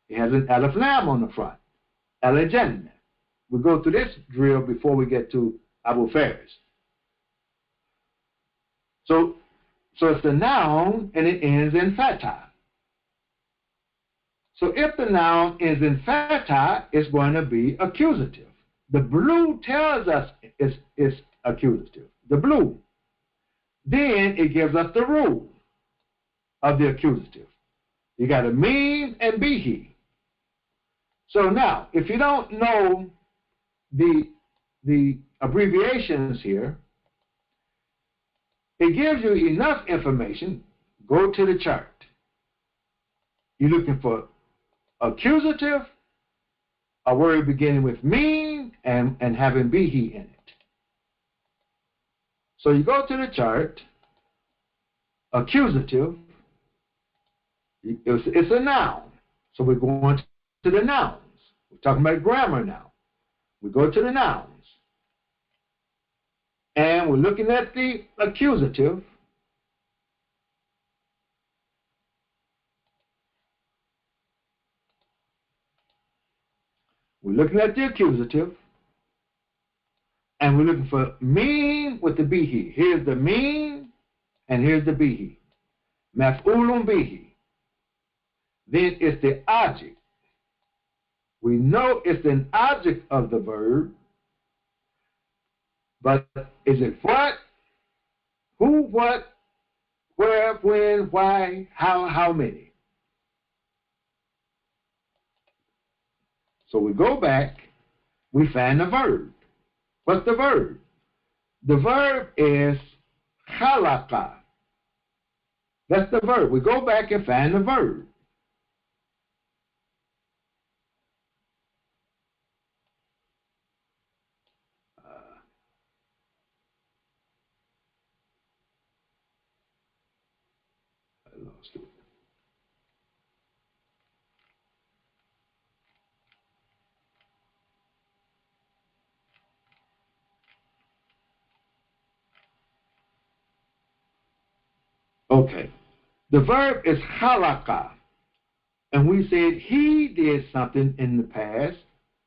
It has an alif lam on the front. Al-jannah. We'll go through this drill before we get to Abu Faris. So it's a noun and it ends in fatha. So if the noun ends in fatha, it's going to be accusative. The blue tells us it's accusative. The blue. Then it gives us the rule of the accusative. You got a mean and be he. So now, if you don't know the abbreviations here, it gives you enough information. Go to the chart. You're looking for accusative, a word beginning with mean and having be he in it. So you go to the chart, accusative, it's a noun. So we're going to the nouns. We're talking about grammar now. We go to the nouns. And we're looking at the accusative. We're looking at the accusative. And we're looking for mean with the bihi. Here's the mean, and here's the bihi. Maf'ulun bihi. Then it's the object. We know it's an object of the verb, but is it what, who, what, where, when, why, how many? So we go back, we find the verb. What's the verb? The verb is khalaqa. That's the verb. We go back and find the verb. I lost it. Okay. The verb is khalaqa. And we said he did something in the past.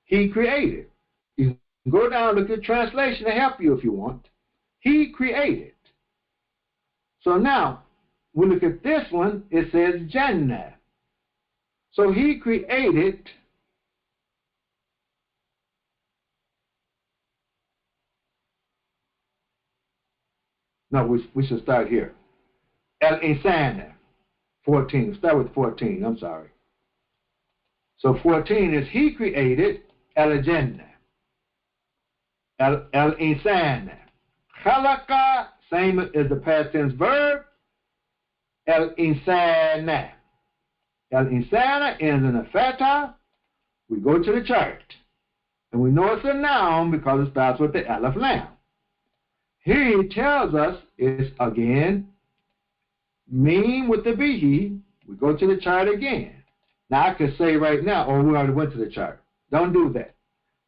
He created. Go down, look at the translation to help you if you want. He created. So now, we look at this one, it says Jannah. So he created no, we should start here. Al-Insana, 14. Start with 14, I'm sorry. So 14 is he created Al-Jannah. Al-Insana. Khalaqa, same as the past tense verb. Al-Insana. Al-Insana ends in a fatha. We go to the chart. And we know it's a noun because it starts with the alif lam. Here he tells us it's again mean with the bihi. We go to the chart again. Now I could say right now, oh, we already went to the chart. Don't do that.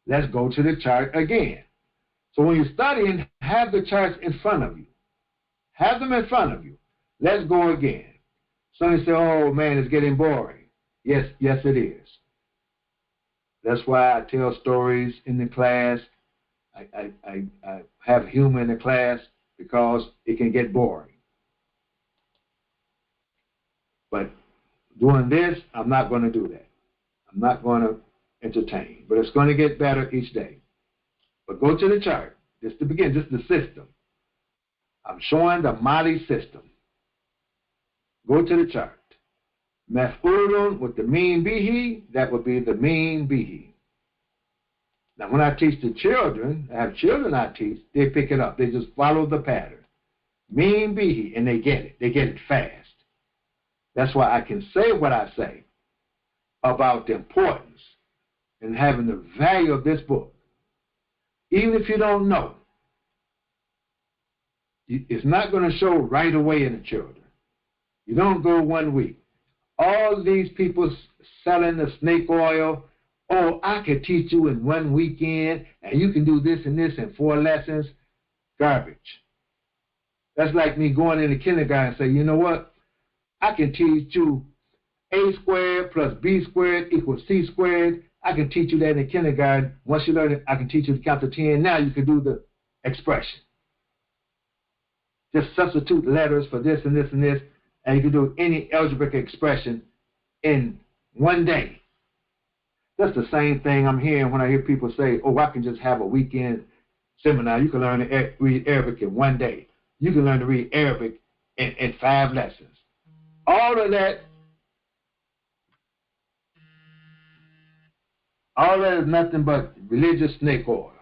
Let's go to the chart again. So when you're studying, have the charts in front of you. Have them in front of you. Let's go again. Some say, oh man, it's getting boring. Yes, it is. That's why I tell stories in the class. I have humor in the class because it can get boring. But doing this, I'm not going to do that. I'm not going to entertain. But it's going to get better each day. But go to the chart. Just to begin, just the system. I'm showing the Mali system. Go to the chart. Maf'ulun with the mean bihi, that would be the mean bihi. Now, when I teach the children, I have children I teach, they pick it up. They just follow the pattern. Mean bihi, and they get it. They get it fast. That's why I can say what I say about the importance and having the value of this book. Even if you don't know, it's not going to show right away in the children. You don't go 1 week. All these people selling the snake oil, oh, I could teach you in 1 weekend, and you can do this and this in 4 lessons. Garbage. That's like me going into kindergarten and say, you know what? I can teach you A squared plus B squared equals C squared. I can teach you that in kindergarten. Once you learn it, I can teach you to count to 10. Now you can do the expression. Just substitute letters for this and this and this, and you can do any algebraic expression in 1 day. That's the same thing I'm hearing when I hear people say, oh, I can just have a weekend seminar. You can learn to read Arabic in 1 day. You can learn to read Arabic in 5 lessons. All of that is nothing but religious snake oil.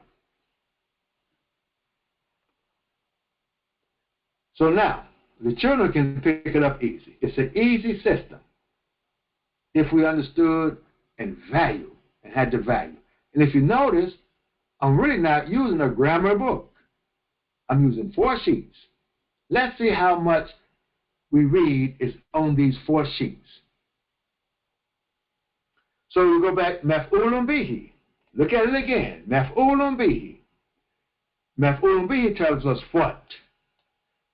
So now, the children can pick it up easy. It's an easy system if we understood and value and had the value. And if you notice, I'm really not using a grammar book. I'm using 4 sheets. Let's see how much we read is on these 4 sheets. So we go back, maf'ulun bihi. Look at it again, maf'ulun bihi. Maf'ulun bihi tells us what?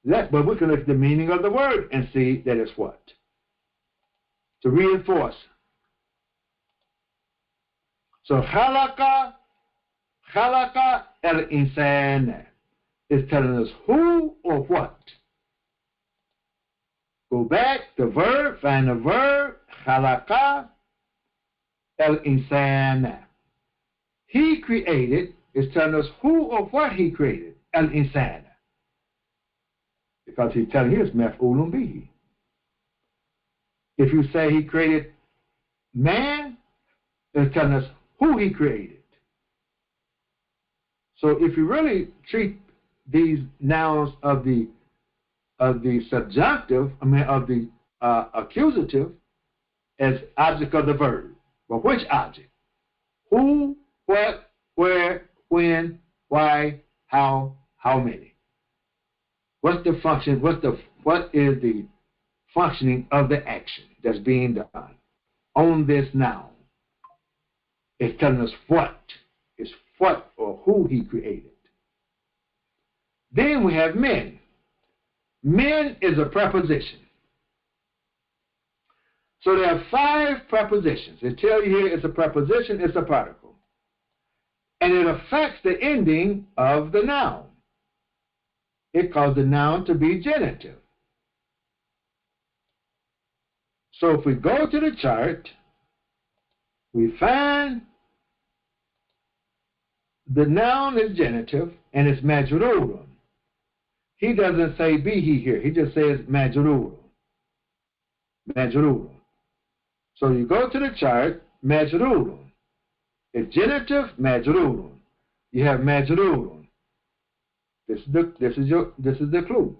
But we can look at the meaning of the word and see that it's what? To reinforce. So khalaqa al-insan is telling us who or what. Go back, the verb, find the verb, khalaqa al-insan. He created is telling us who or what he created, al-insan. Because he's telling you it's maf'ulun bihi. If you say he created man, it's telling us who he created. So if you really treat these nouns of the subjunctive, of the accusative, as object of the verb. But which object? Who, what, where, when, why, how many? What's the function? What is the functioning of the action that's being done on this noun? It's telling us what. It's what or who he created. Then we have men. Men is a preposition. So there are 5 prepositions. They tell you here it's a preposition, it's a particle. and it affects the ending of the noun. It causes the noun to be genitive. So if we go to the chart, we find the noun is genitive and it's majrurun. He doesn't say bihi here. He just says majrurun. Majrurun. So you go to the chart, majrurun. It's genitive, majrurun. You have majrurun. This is the clue.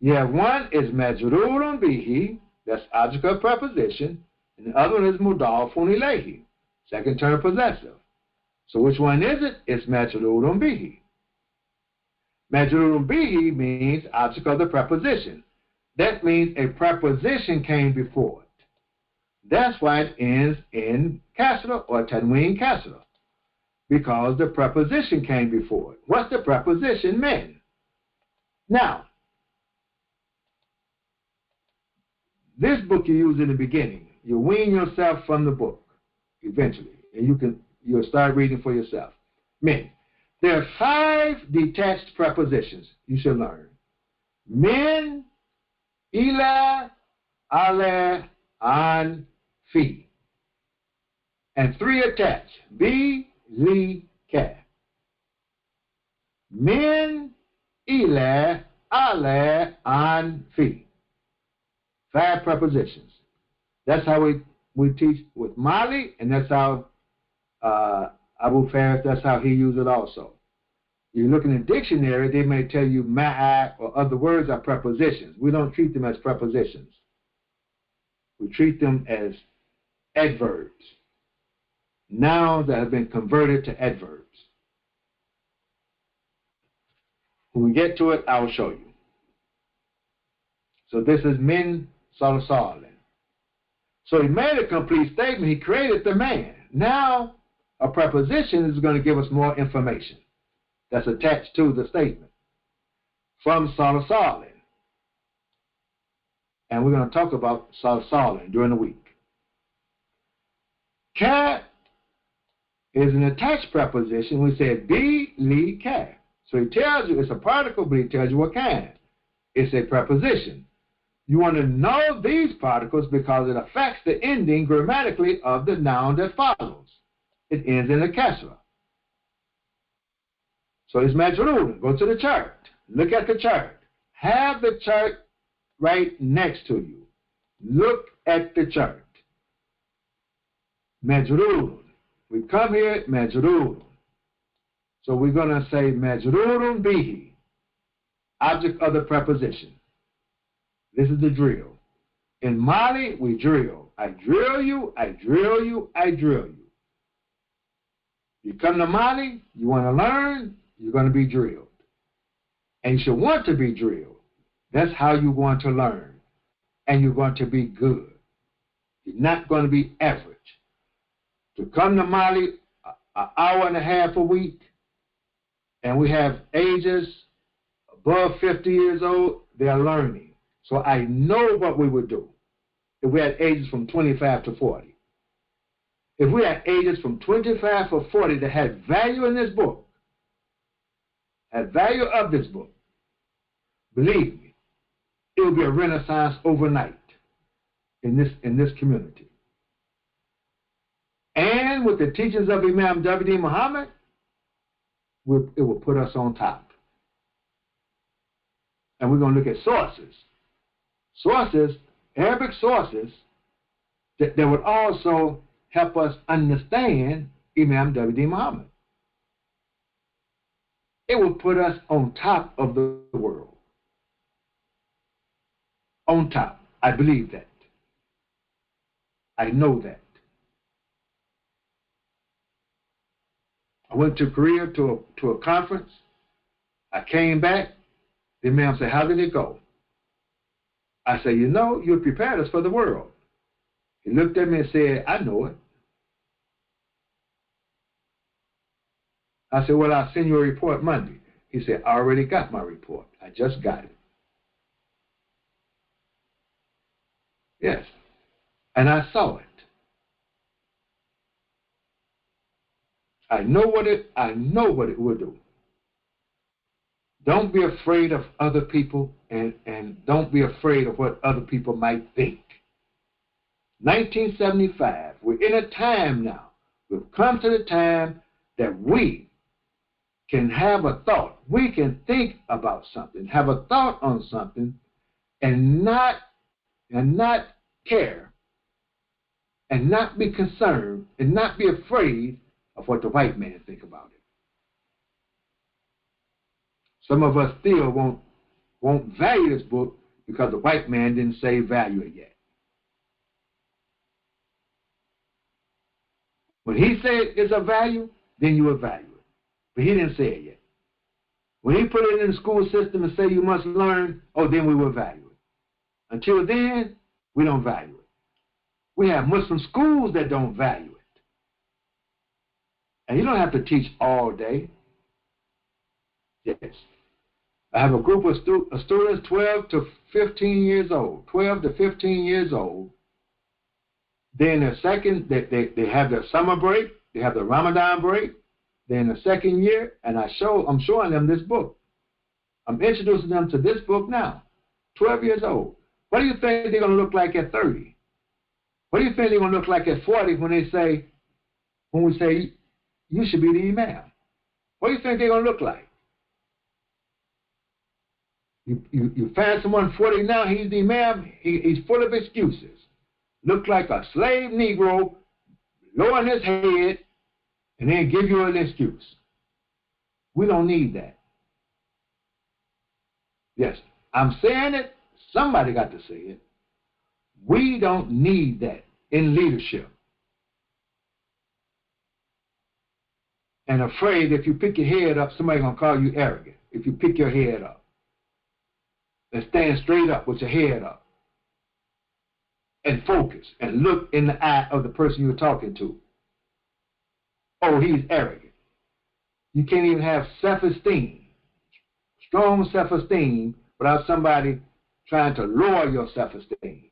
You have one is majrurun bihi, that's object of preposition, and the other one is mudafun ilayhi, second term possessive. So which one is it? It's majrurun bihi. Majrurun bihi means object of the preposition. That means a preposition came before it. That's why it ends in kasra or tanween kasra, because the preposition came before it. What's the preposition mean? Now, this book you use in the beginning, you wean yourself from the book eventually, and you'll start reading for yourself. Men. There are 5 detached prepositions you should learn. Min, ila, ale, an, fi. And 3 attached. Bi, li, ka. Min, ila, ale, an, fi. 5 prepositions. That's how we teach with Mali, and that's how Abu Faris, that's how he used it also. You look in the dictionary, they may tell you ma'a or other words are prepositions. We don't treat them as prepositions. We treat them as adverbs, nouns that have been converted to adverbs. When we get to it, I'll show you. So this is min salsalin. So he made a complete statement. He created the man. Now, a preposition is going to give us more information that's attached to the statement from salsalin. And we're going to talk about salsalin during the week. Ka is an attached preposition. We said bi, li, ka. So he tells you it's a particle, but he tells you what kind. It's a preposition. You want to know these particles because it affects the ending grammatically of the noun that follows. It ends in a kasra. So it's majrurun. Go to the chart. Look at the chart. Have the chart right next to you. Look at the chart. Majrurun. We come here, majrurun. So we're going to say majrurun bihi, object of the preposition. This is the drill. In Mali, we drill. I drill you, I drill you, I drill you. You come to Mali, you want to learn, you're going to be drilled. And you should want to be drilled. That's how you want to learn. And you're going to be good. You're not going to be average. To come to Mali an hour and a half a week, and we have ages above 50 years old, they're learning. So I know what we would do if we had ages from 25 to 40. If we had ages from 25 to 40 that had value in this book, had value of this book, believe me, it will be a renaissance overnight in this community. And with the teachings of Imam W.D. Muhammad, it will put us on top. And we're going to look at sources. Sources, Arabic sources, that would also help us understand Imam W.D. Muhammad. It will put us on top of the world. On top. I believe that. I know that. I went to Korea to a conference. I came back. The Imam said, "How did it go?" I said, "You prepared us for the world." He looked at me and said, "I know it." I said, "Well, I'll send you a report Monday." He said, "I already got my report. I just got it." Yes. And I saw it. I know what it will do. Don't be afraid of other people, and don't be afraid of what other people might think. 1975, we're in a time now. We've come to the time that we can have a thought. We can think about something, have a thought on something, and not care, and not be concerned, and not be afraid of what the white man think about it. Some of us still won't value this book because the white man didn't say value it yet. When he said it's a value, then you will value it. But he didn't say it yet. When he put it in the school system and say you must learn, oh, then we will value it. Until then, we don't value it. We have Muslim schools that don't value it. And you don't have to teach all day. Yes. I have a group of students 12 to 15 years old. 12 to 15 years old. Then the second, they have their summer break. They have the Ramadan break. Then the second year, and I'm showing them this book. I'm introducing them to this book now. 12 years old. What do you think they're going to look like at 30? What do you think they're going to look like at 40 when we say you should be the imam? What do you think they're going to look like? You find someone 40 now, he's the imam, he's full of excuses. Look like a slave Negro, lowering his head, and then give you an excuse. We don't need that. Yes, I'm saying it. Somebody got to say it. We don't need that in leadership. And afraid if you pick your head up, somebody's going to call you arrogant. If you pick your head up. And stand straight up with your head up. And focus and look in the eye of the person you're talking to. Oh, he's arrogant. You can't even have self-esteem, strong self-esteem, without somebody trying to lower your self-esteem.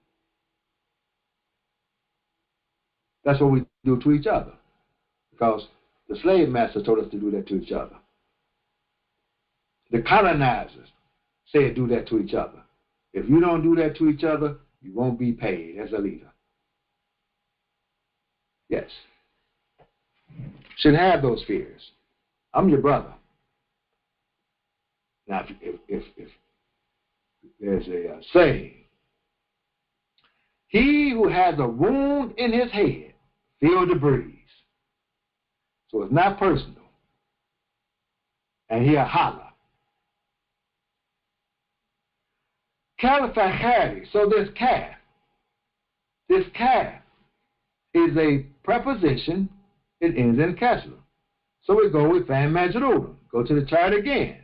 That's what we do to each other, because the slave master told us to do that to each other. The colonizers said do that to each other. If you don't do that to each other, you won't be paid as a leader. Yes. Should have those fears. I'm your brother. Now, if there's a saying, he who has a wound in his head, feel the breeze. So it's not personal. And he'll holler. Califahari. So this calf is a preposition. It ends in kasra. So we go with fan majrurun. Go to the chart again.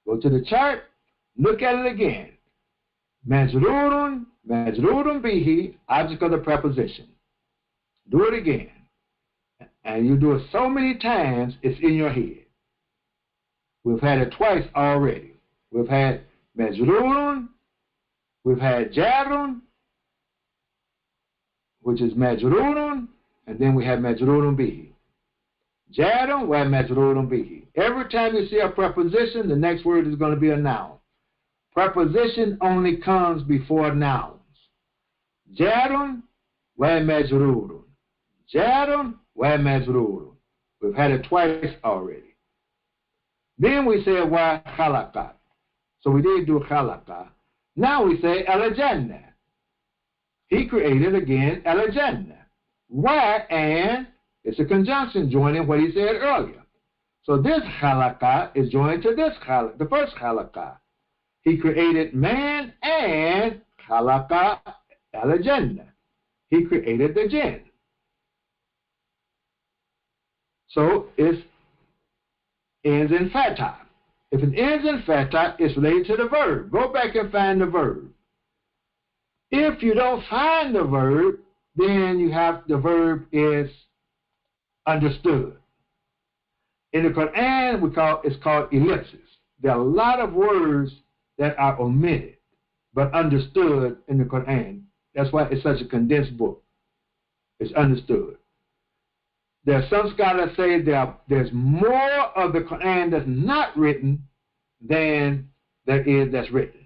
Go to the chart. Look at it again. Majrurun bihi, object of the preposition. Do it again. And you do it so many times, it's in your head. We've had it twice already. We've had majrurun. We've had jarun, which is majrurun. And then we have majrurun bihi. Jarun wa majrurun bihi. Every time you see a preposition, the next word is going to be a noun. Preposition only comes before nouns. Jarun wa majrurun. Jarun wa majrurun. We've had it twice already. Then we say wa khalaqa. So we did do khalaqa. Now we say al-jannah. He created again al-jannah. Why? And it's a conjunction joining what he said earlier. So this khalaqa is joined to this khalaqa, the first khalaqa. He created man and khalaqa al-jannah. He created the jinn. So it ends in fatah. If it ends in fatah, it's related to the verb. Go back and find the verb. If you don't find the verb, then you have the verb is understood. In the Quran, it's called ellipsis. There are a lot of words that are omitted but understood in the Quran. That's why it's such a condensed book. It's understood. There's some scholars say there's more of the Quran that's not written than there is that's written.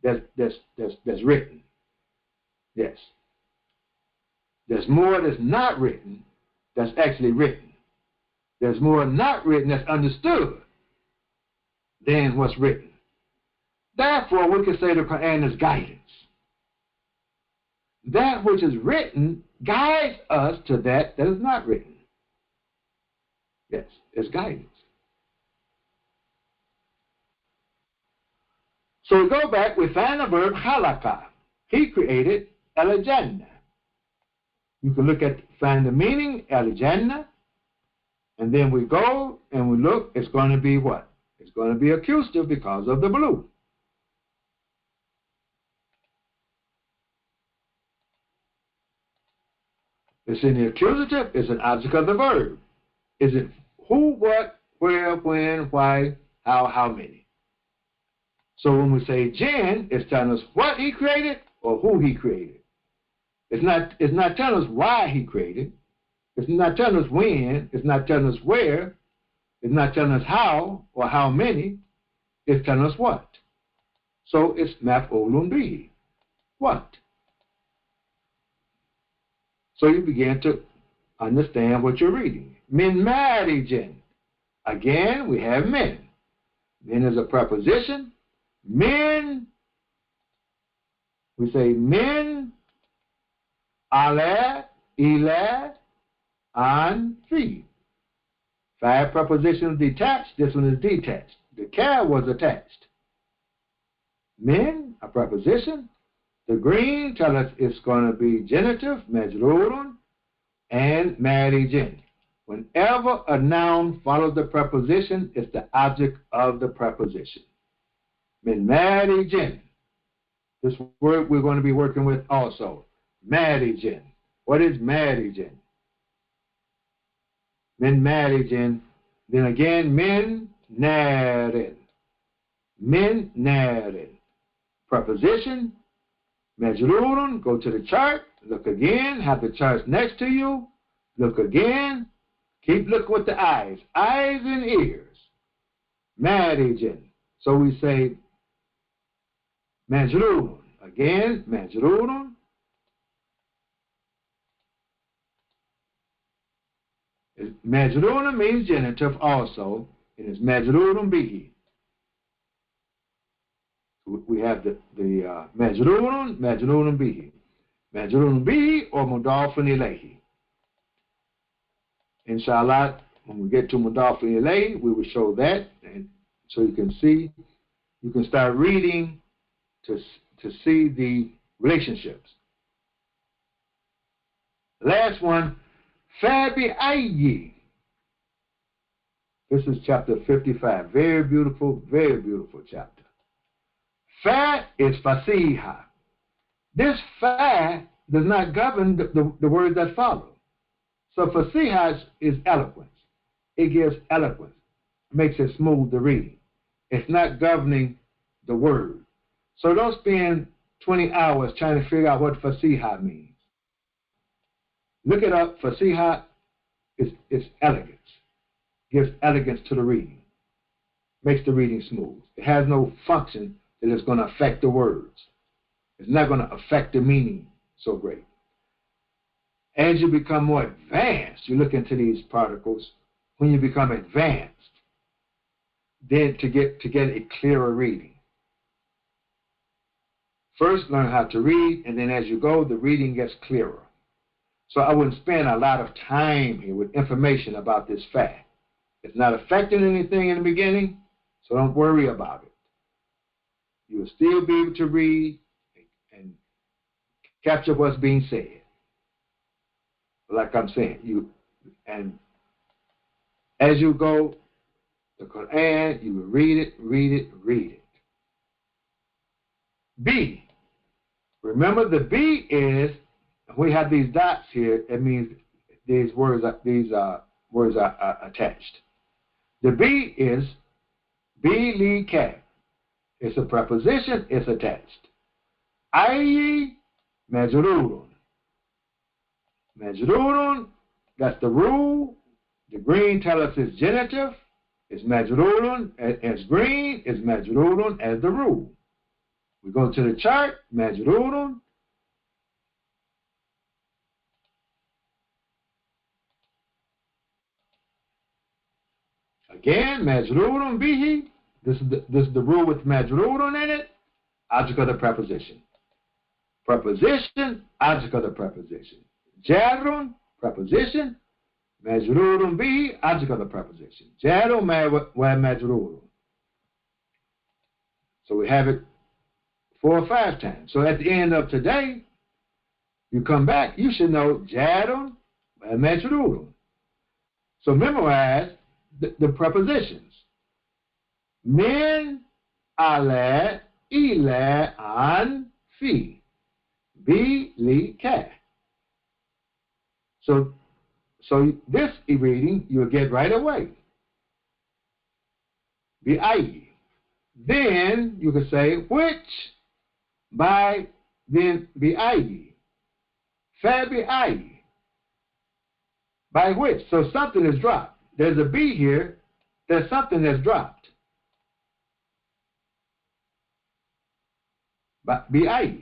That's written. Yes. There's more that's not written that's actually written. There's more not written that's understood than what's written. Therefore, we can say the Quran is guidance. That which is written guides us to that is not written. Yes, it's guidance. So we go back, we find the verb halaka. He created al-jannah. You can find the meaning, al-jannah, and then we go and we look, it's going to be what? It's going to be accusative because of the blue. It's in the accusative, it's an object of the verb. Is it who, what, where, when, why, how many? So when we say Jinn, it's telling us what he created or who he created. It's not telling us why he created. It's not telling us when. It's not telling us where. It's not telling us how or how many. It's telling us what. So it's maf'ulun bihi. What? So you begin to understand what you're reading. Min marijin. Again, we have min. Min is a preposition. Min, we say min, ala, ila, an, fi. 5 prepositions detached. This one is detached. The ka was attached. Min, a preposition. The green tell us it's going to be genitive, majrurun, and marijin. Whenever a noun follows the preposition, it's the object of the preposition. Min marijin. This word we're going to be working with also. Marijin. What is marijin? Min marijin. Then again, min narin. Min narin. Preposition. Majrurun. Go to the chart. Look again. Have the charts next to you. Look again. Keep looking with the eyes. Eyes and ears. Marijin. So we say majrurun. Again, majrurun. Majrurun means genitive also. It is majrurun bihi. We have the majrurun bihi. Majrurun bihi or mudafun ilayhi. Inshallah, when we get to mudafun ilayhi, we will show that, and so you can see, you can start reading to see the relationships. Last one, fabi ayyi. This is chapter 55. Very beautiful chapter. Fa is fasiha. This fa does not govern the words that follow. So fasiha is eloquence. It gives eloquence. Makes it smooth to read. It's not governing the word. So don't spend 20 hours trying to figure out what fasiha means. Look it up. Fasiha is elegance. Gives elegance to the reading. Makes the reading smooth. It has no function that is going to affect the words. It's not going to affect the meaning so great. As you become more advanced, you look into these particles. When you become advanced, then to get a clearer reading. First, learn how to read, and then as you go, the reading gets clearer. So I wouldn't spend a lot of time here with information about this fact. It's not affecting anything in the beginning, so don't worry about it. You'll still be able to read and capture what's being said. Like I'm saying, and as you go, the Quran, you will read it. B. Remember, the B is, we have these dots here. It means these words are attached. The B is B li ka. It's a preposition. It's attached. Ayyi majrurun. Majrurun. That's the rule. The green tells us it's genitive, it's majrurun, as green is majrurun as the rule. We go to the chart, majrurun. Again, majrurun bihi. This is the rule with majrurun in it. Object of the preposition. Preposition, object of the preposition. Jarun, preposition. Majrurun bihi, object of the preposition. Jarun wa majrurun. So we have it 4 or 5 times. So at the end of today, you come back, you should know Jarun wa majrurun. So memorize the prepositions. Min, ala, ila, an, fi. Bi, li, ka. So this reading you'll get right away. Bi. Then you can say which, by, then bi. Fa bi. By which. So something is dropped. There's a B here. There's something that's dropped. Bi.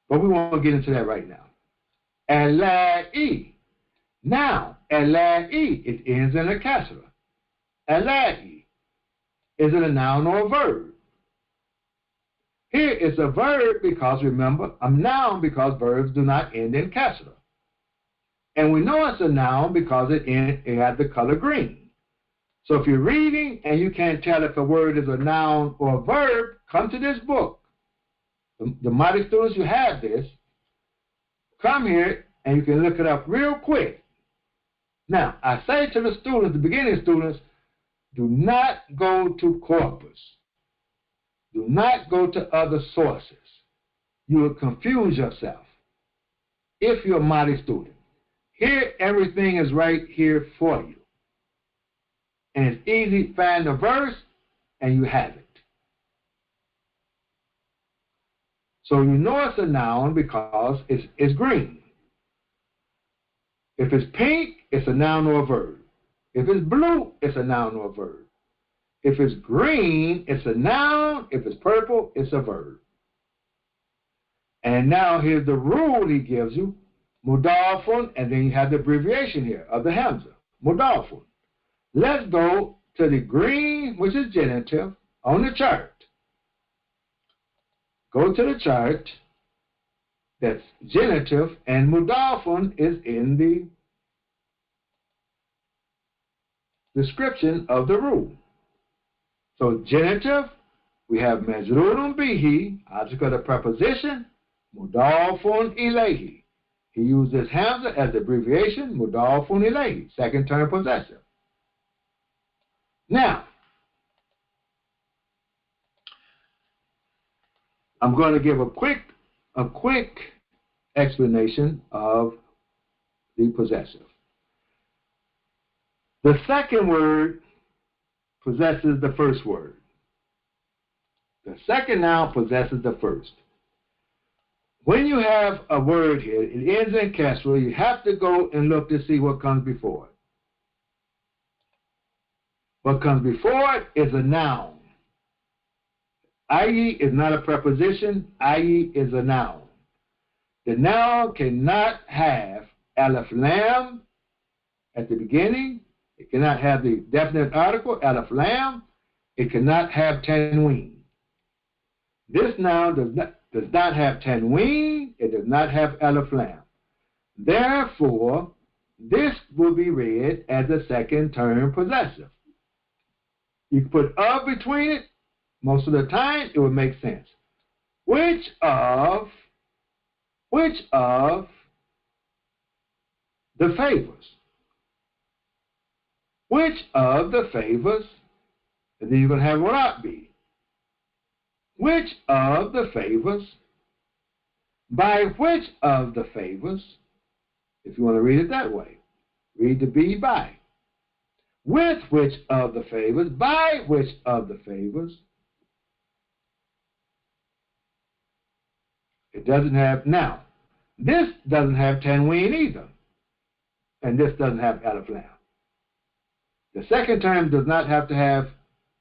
But we won't get into that right now. Ala'i. Now, ala'i, it ends in a kasra. Ala'i. Is it a noun or a verb? Here it's a verb because, remember, a noun because verbs do not end in kasra. And we know it's a noun because it has the color green. So if you're reading and you can't tell if a word is a noun or a verb, come to this book. The mighty students, you have this. Come here and you can look it up real quick. Now, I say to the students, the beginning students, do not go to corpus. Do not go to other sources. You will confuse yourself if you're a mighty student. Here, everything is right here for you. And it's easy to find a verse and you have it. So you know it's a noun because it's green. If it's pink, it's a noun or a verb. If it's blue, it's a noun or a verb. If it's green, it's a noun. If it's purple, it's a verb. And now here's the rule he gives you. Mudafun, and then you have the abbreviation here of the Hamza. Mudafun. Let's go to the green, which is genitive, on the chart. Go to the chart that's genitive, and mudafun is in the description of the rule. So genitive, we have majrurun bihi, object of the preposition, mudafun ilayhi. He uses Hamza as the abbreviation, mudafun ilayhi, second term possessive. Now, I'm going to give a quick explanation of the possessive. The second word possesses the first word. The second noun possesses the first. When you have a word here, it ends in kasra, you have to go and look to see what comes before it. What comes before it is a noun. I.e. is not a preposition, i.e. is a noun. The noun cannot have alif lam at the beginning. It cannot have the definite article, alif lam. It cannot have tanween. This noun does not have tanween. It does not have alif lam. Therefore, this will be read as a second term possessive. You can put of between it. Most of the time, it would make sense. Which of the favors? Which of the favors? And then you're going to have what be. Which of the favors? By which of the favors? If you want to read it that way. Read the be by. With which of the favors? By which of the favors? It doesn't have, now, this doesn't have tanween either. And this doesn't have alif lam. The second term does not have to have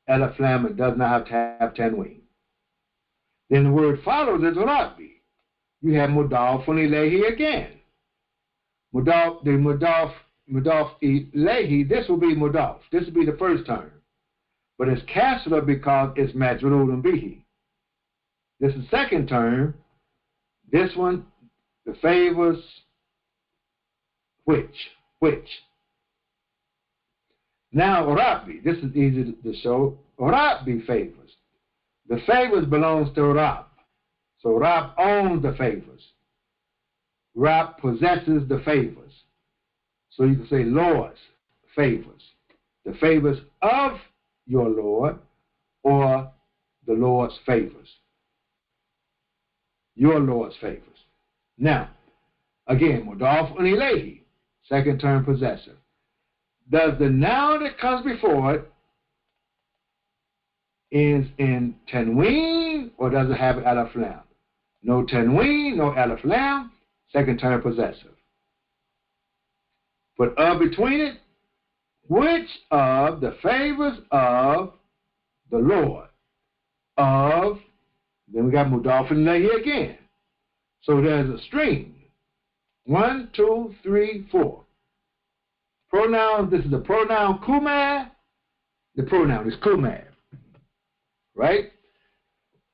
Aleph Lam and does not have to have Tanween. Then the word follows is Rabbi. You have Mudaf Ilayhi again. Mudaf Ilayhi, this will be Mudaf. This will be the first term. But it's Kasra because it's Majrurun Bihi. This is the second term. This one, the favors which. Now, Rabbi, this is easy to show. Rabbi favors. The favors belongs to Rab. So Rab owns the favors. Rab possesses the favors. So you can say Lord's favors. The favors of your Lord or the Lord's favors. Your Lord's favors. Now, again, Mudaf Ilayhi, second term possessor. Does the noun that comes before it is in Tanween or does it have Aleph Lam? No Tanween, no Aleph Lam, second term possessive. Put between it, which of the favors of the Lord of, then we got Mudaf Ilayhi again. So there's a string. 1, 2, 3, 4. Pronouns, this is the pronoun kumar. The pronoun is kumar. Right?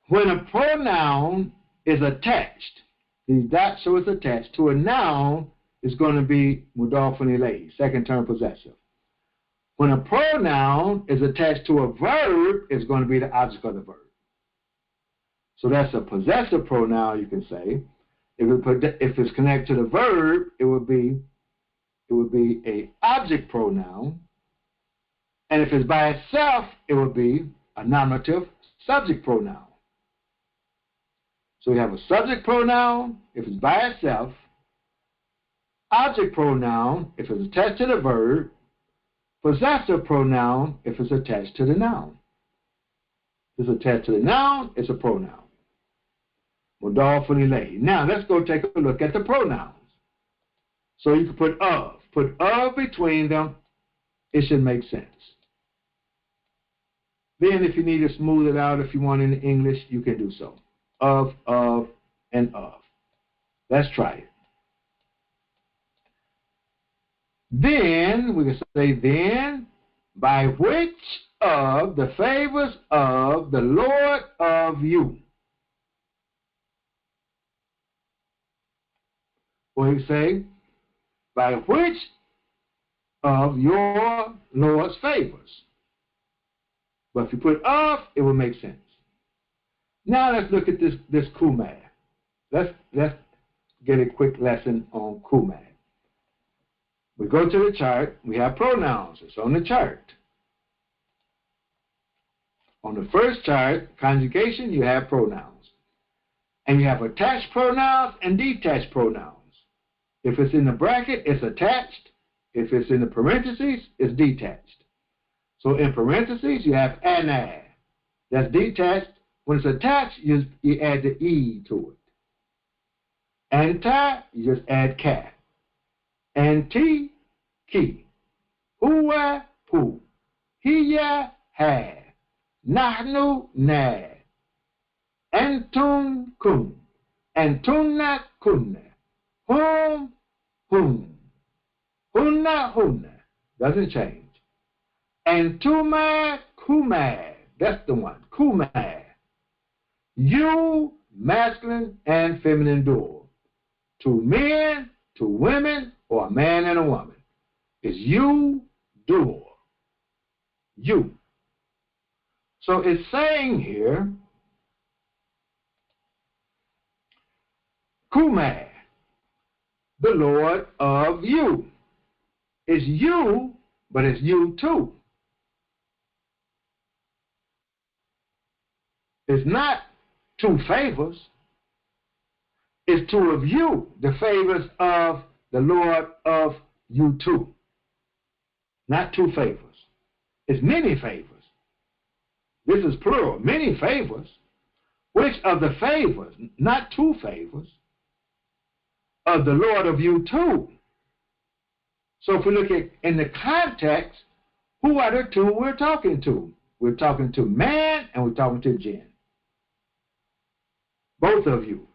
When a pronoun is attached, these dots show it's attached to a noun, it's going to be Mudaf Ilayhi, second term possessive. When a pronoun is attached to a verb, it's going to be the object of the verb. So that's a possessive pronoun, you can say. If it's connected to the verb, it would be a object pronoun. And if it's by itself, it would be a nominative subject pronoun. So we have a subject pronoun if it's by itself, object pronoun if it's attached to the verb, possessive pronoun if it's attached to the noun. If it's attached to the noun, it's a pronoun. Mudaf Ilayhi. Now let's go take a look at the pronouns. So you can put of. Put of between them, it should make sense. Then if you need to smooth it out, if you want in English, you can do so. Of, and of. Let's try it. Then, we can say then, by which of the favors of the Lord of you. Or you say, by which of your Lord's favors. But if you put of, it will make sense. Now let's look at this kumar. Let's get a quick lesson on kumar. We go to the chart. We have pronouns. It's on the chart. On the first chart, conjugation, you have pronouns. And you have attached pronouns and detached pronouns. If it's in the bracket, it's attached. If it's in the parentheses, it's detached. So in parentheses, you have ana. That's detached. When it's attached, you add the E to it. Anta, you just add ka. Anti, ki. Huwa, hu. Hiya, ha. Nahnu, na. Antum, kun. Antunna, kunna. Hum, hum. Hunna, hunna. Doesn't change. Antuma, kuma. That's the one. Kuma. You, masculine and feminine dual. To men, to women, or a man and a woman. It's you, dual. You. So it's saying here, Kumar, the Lord of you. It's you, but it's you too. It's not two favors. It's two of you, the favors of the Lord of you too. Not two favors. It's many favors. This is plural, many favors. Which of the favors, not two favors, of the Lord of you too. So if we look at in the context, Who are the two we're talking to? We're talking to man and we're talking to jinn. Both of you.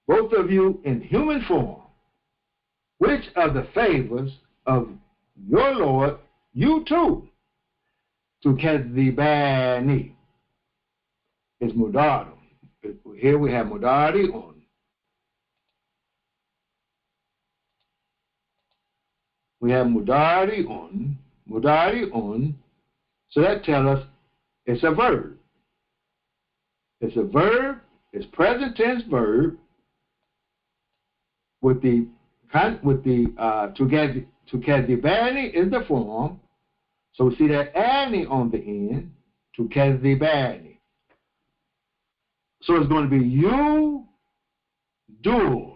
Both of you in human form. Which of the favors of your Lord you too to kadhibani is mudari. Here we have mudari on. We have mudari on. Mudari on. So that tells us it's a verb. It's a verb. It's present tense verb with the to kadhibani is the form. So we see that ani on the end, to kadhibani. So it's going to be you do.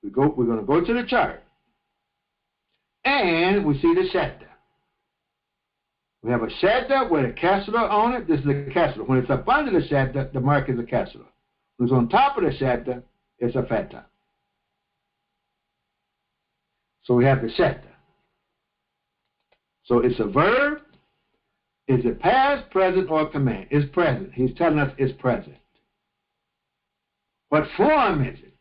We're going to go to the chart. And we see the shadda. We have a shadda with a kasra on it. This is a kasra. When it's up under the shadda, the mark is a kasra. When it's on top of the shadda, it's a fatha. So we have the shadda. So it's a verb. Is it past, present, or command? It's present. He's telling us it's present. What form is it?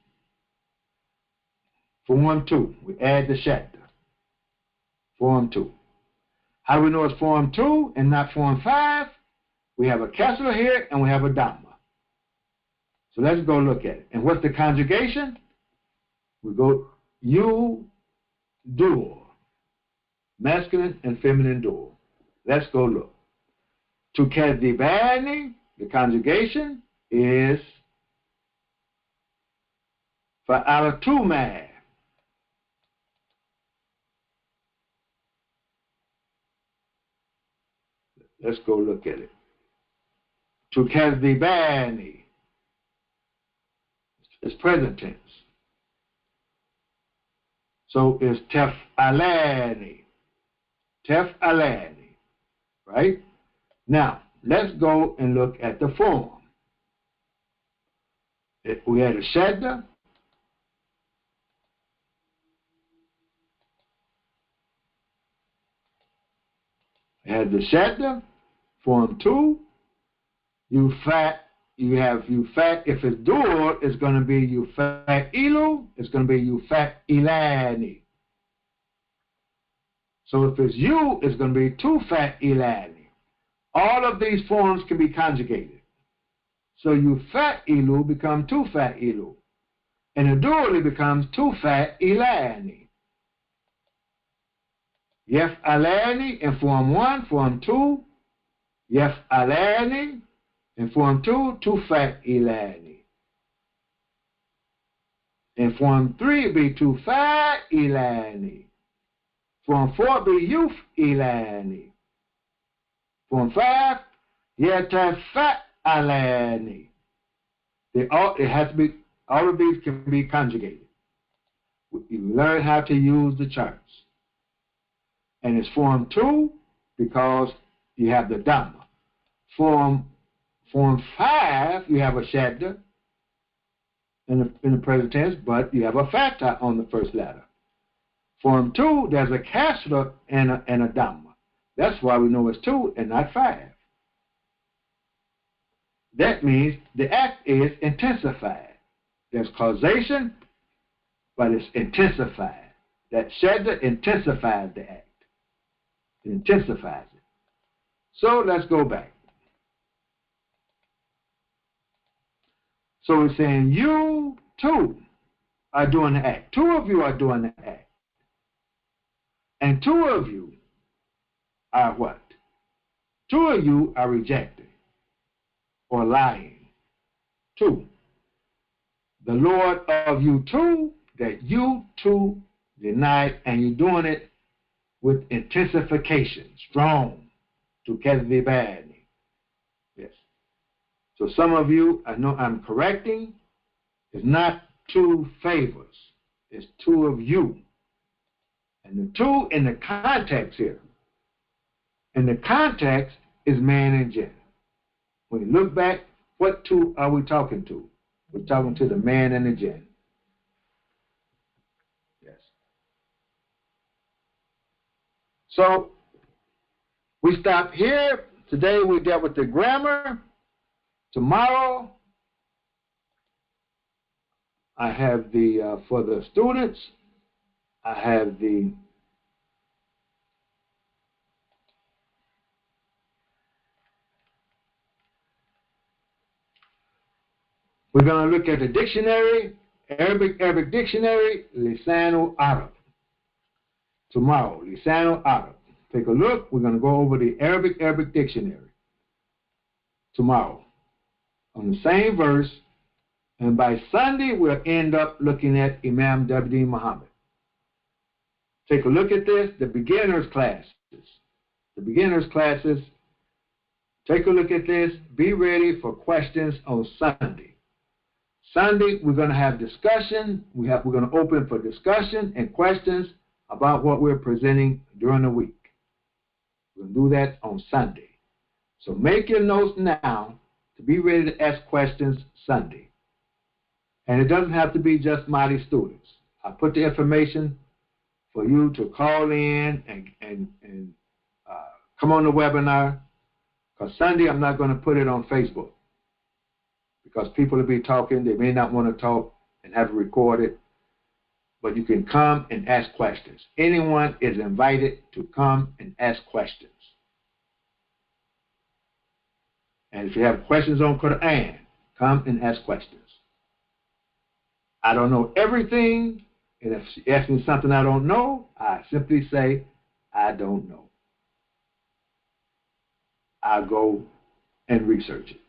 Form 2. We add the shadda. Form 2. How do we know it's form 2 and not form 5? We have a kasra here and we have a dhamma. So let's go look at it. And what's the conjugation? We go you, do. Masculine and feminine dual. Let's go look. To kadhibani, the conjugation is fa'alatuma. Let's go look at it. To kadhibani. It's present tense. So it's tef'alani. Tef'alani. Right? Now, let's go and look at the form. We had a shadda. We had the shadda. Form 2. You have you fat. If it's dual, it's going to be you fat ilu. It's going to be you fat ilani. So if it's you, it's going to be tu fat ilani. All of these forms can be conjugated. So you fat ilu become tu fat ilu. And a dual it becomes tu fat ilani. Yef alani in form 1, form 2. Yef alani in form 2, tu fat ilani. In form 3 it be tu fat ilani. Form 4 be yuf ilani. Form 5, yetafat alani. It has to be, all of these can be conjugated. You learn how to use the charts. And it's form 2 because you have the dhamma. Form 5, you have a shadda in the present tense, but you have a fatha on the first letter. Form 2, there's a kasra and a dhamma. That's why we know it's 2 and not 5. That means the act is intensified. There's causation, but it's intensified. That shadda intensifies the act. It intensifies it. So let's go back. So we're saying you two are doing the act. 2 of you are doing the act. And 2 of you are what? 2 of you are rejecting or lying. 2. The Lord of you two, that you two denied, and you're doing it with intensification, strong, to kadhibani. Yes. So some of you, I know I'm correcting, it's not 2 favors, it's 2 of you. And the 2 in the context here. And the context is man and jinn. When you look back, what 2 are we talking to? We're talking to the man and the jinn. Yes. So We stop here. Today we dealt with the grammar. Tomorrow I have the, for the students, I have the we're going to look at the dictionary, Arabic dictionary, Lisan Arab. Tomorrow, Lisan Arab. Take a look. We're going to go over the Arabic dictionary tomorrow on the same verse. And by Sunday, we'll end up looking at Imam W.D. Muhammad. Take a look at this, the beginners classes. The beginners classes, take a look at this. Be ready for questions on Sunday. Sunday, we're going to have discussion. We're going to open for discussion and questions about what we're presenting during the week. We're going to do that on Sunday. So make your notes now to be ready to ask questions Sunday. And it doesn't have to be just Mighty students. I put the information for you to call in and come on the webinar. Because Sunday I'm not going to put it on Facebook. Because people will be talking. They may not want to talk and have it recorded. But you can come and ask questions. Anyone is invited to come and ask questions. And if you have questions on Quran, come and ask questions. I don't know everything, and if you ask me something I don't know, I simply say, I don't know. I'll go and research it.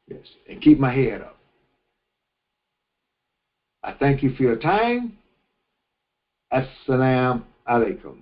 Yes, and keep my head up. I thank you for your time. Assalamu alaikum.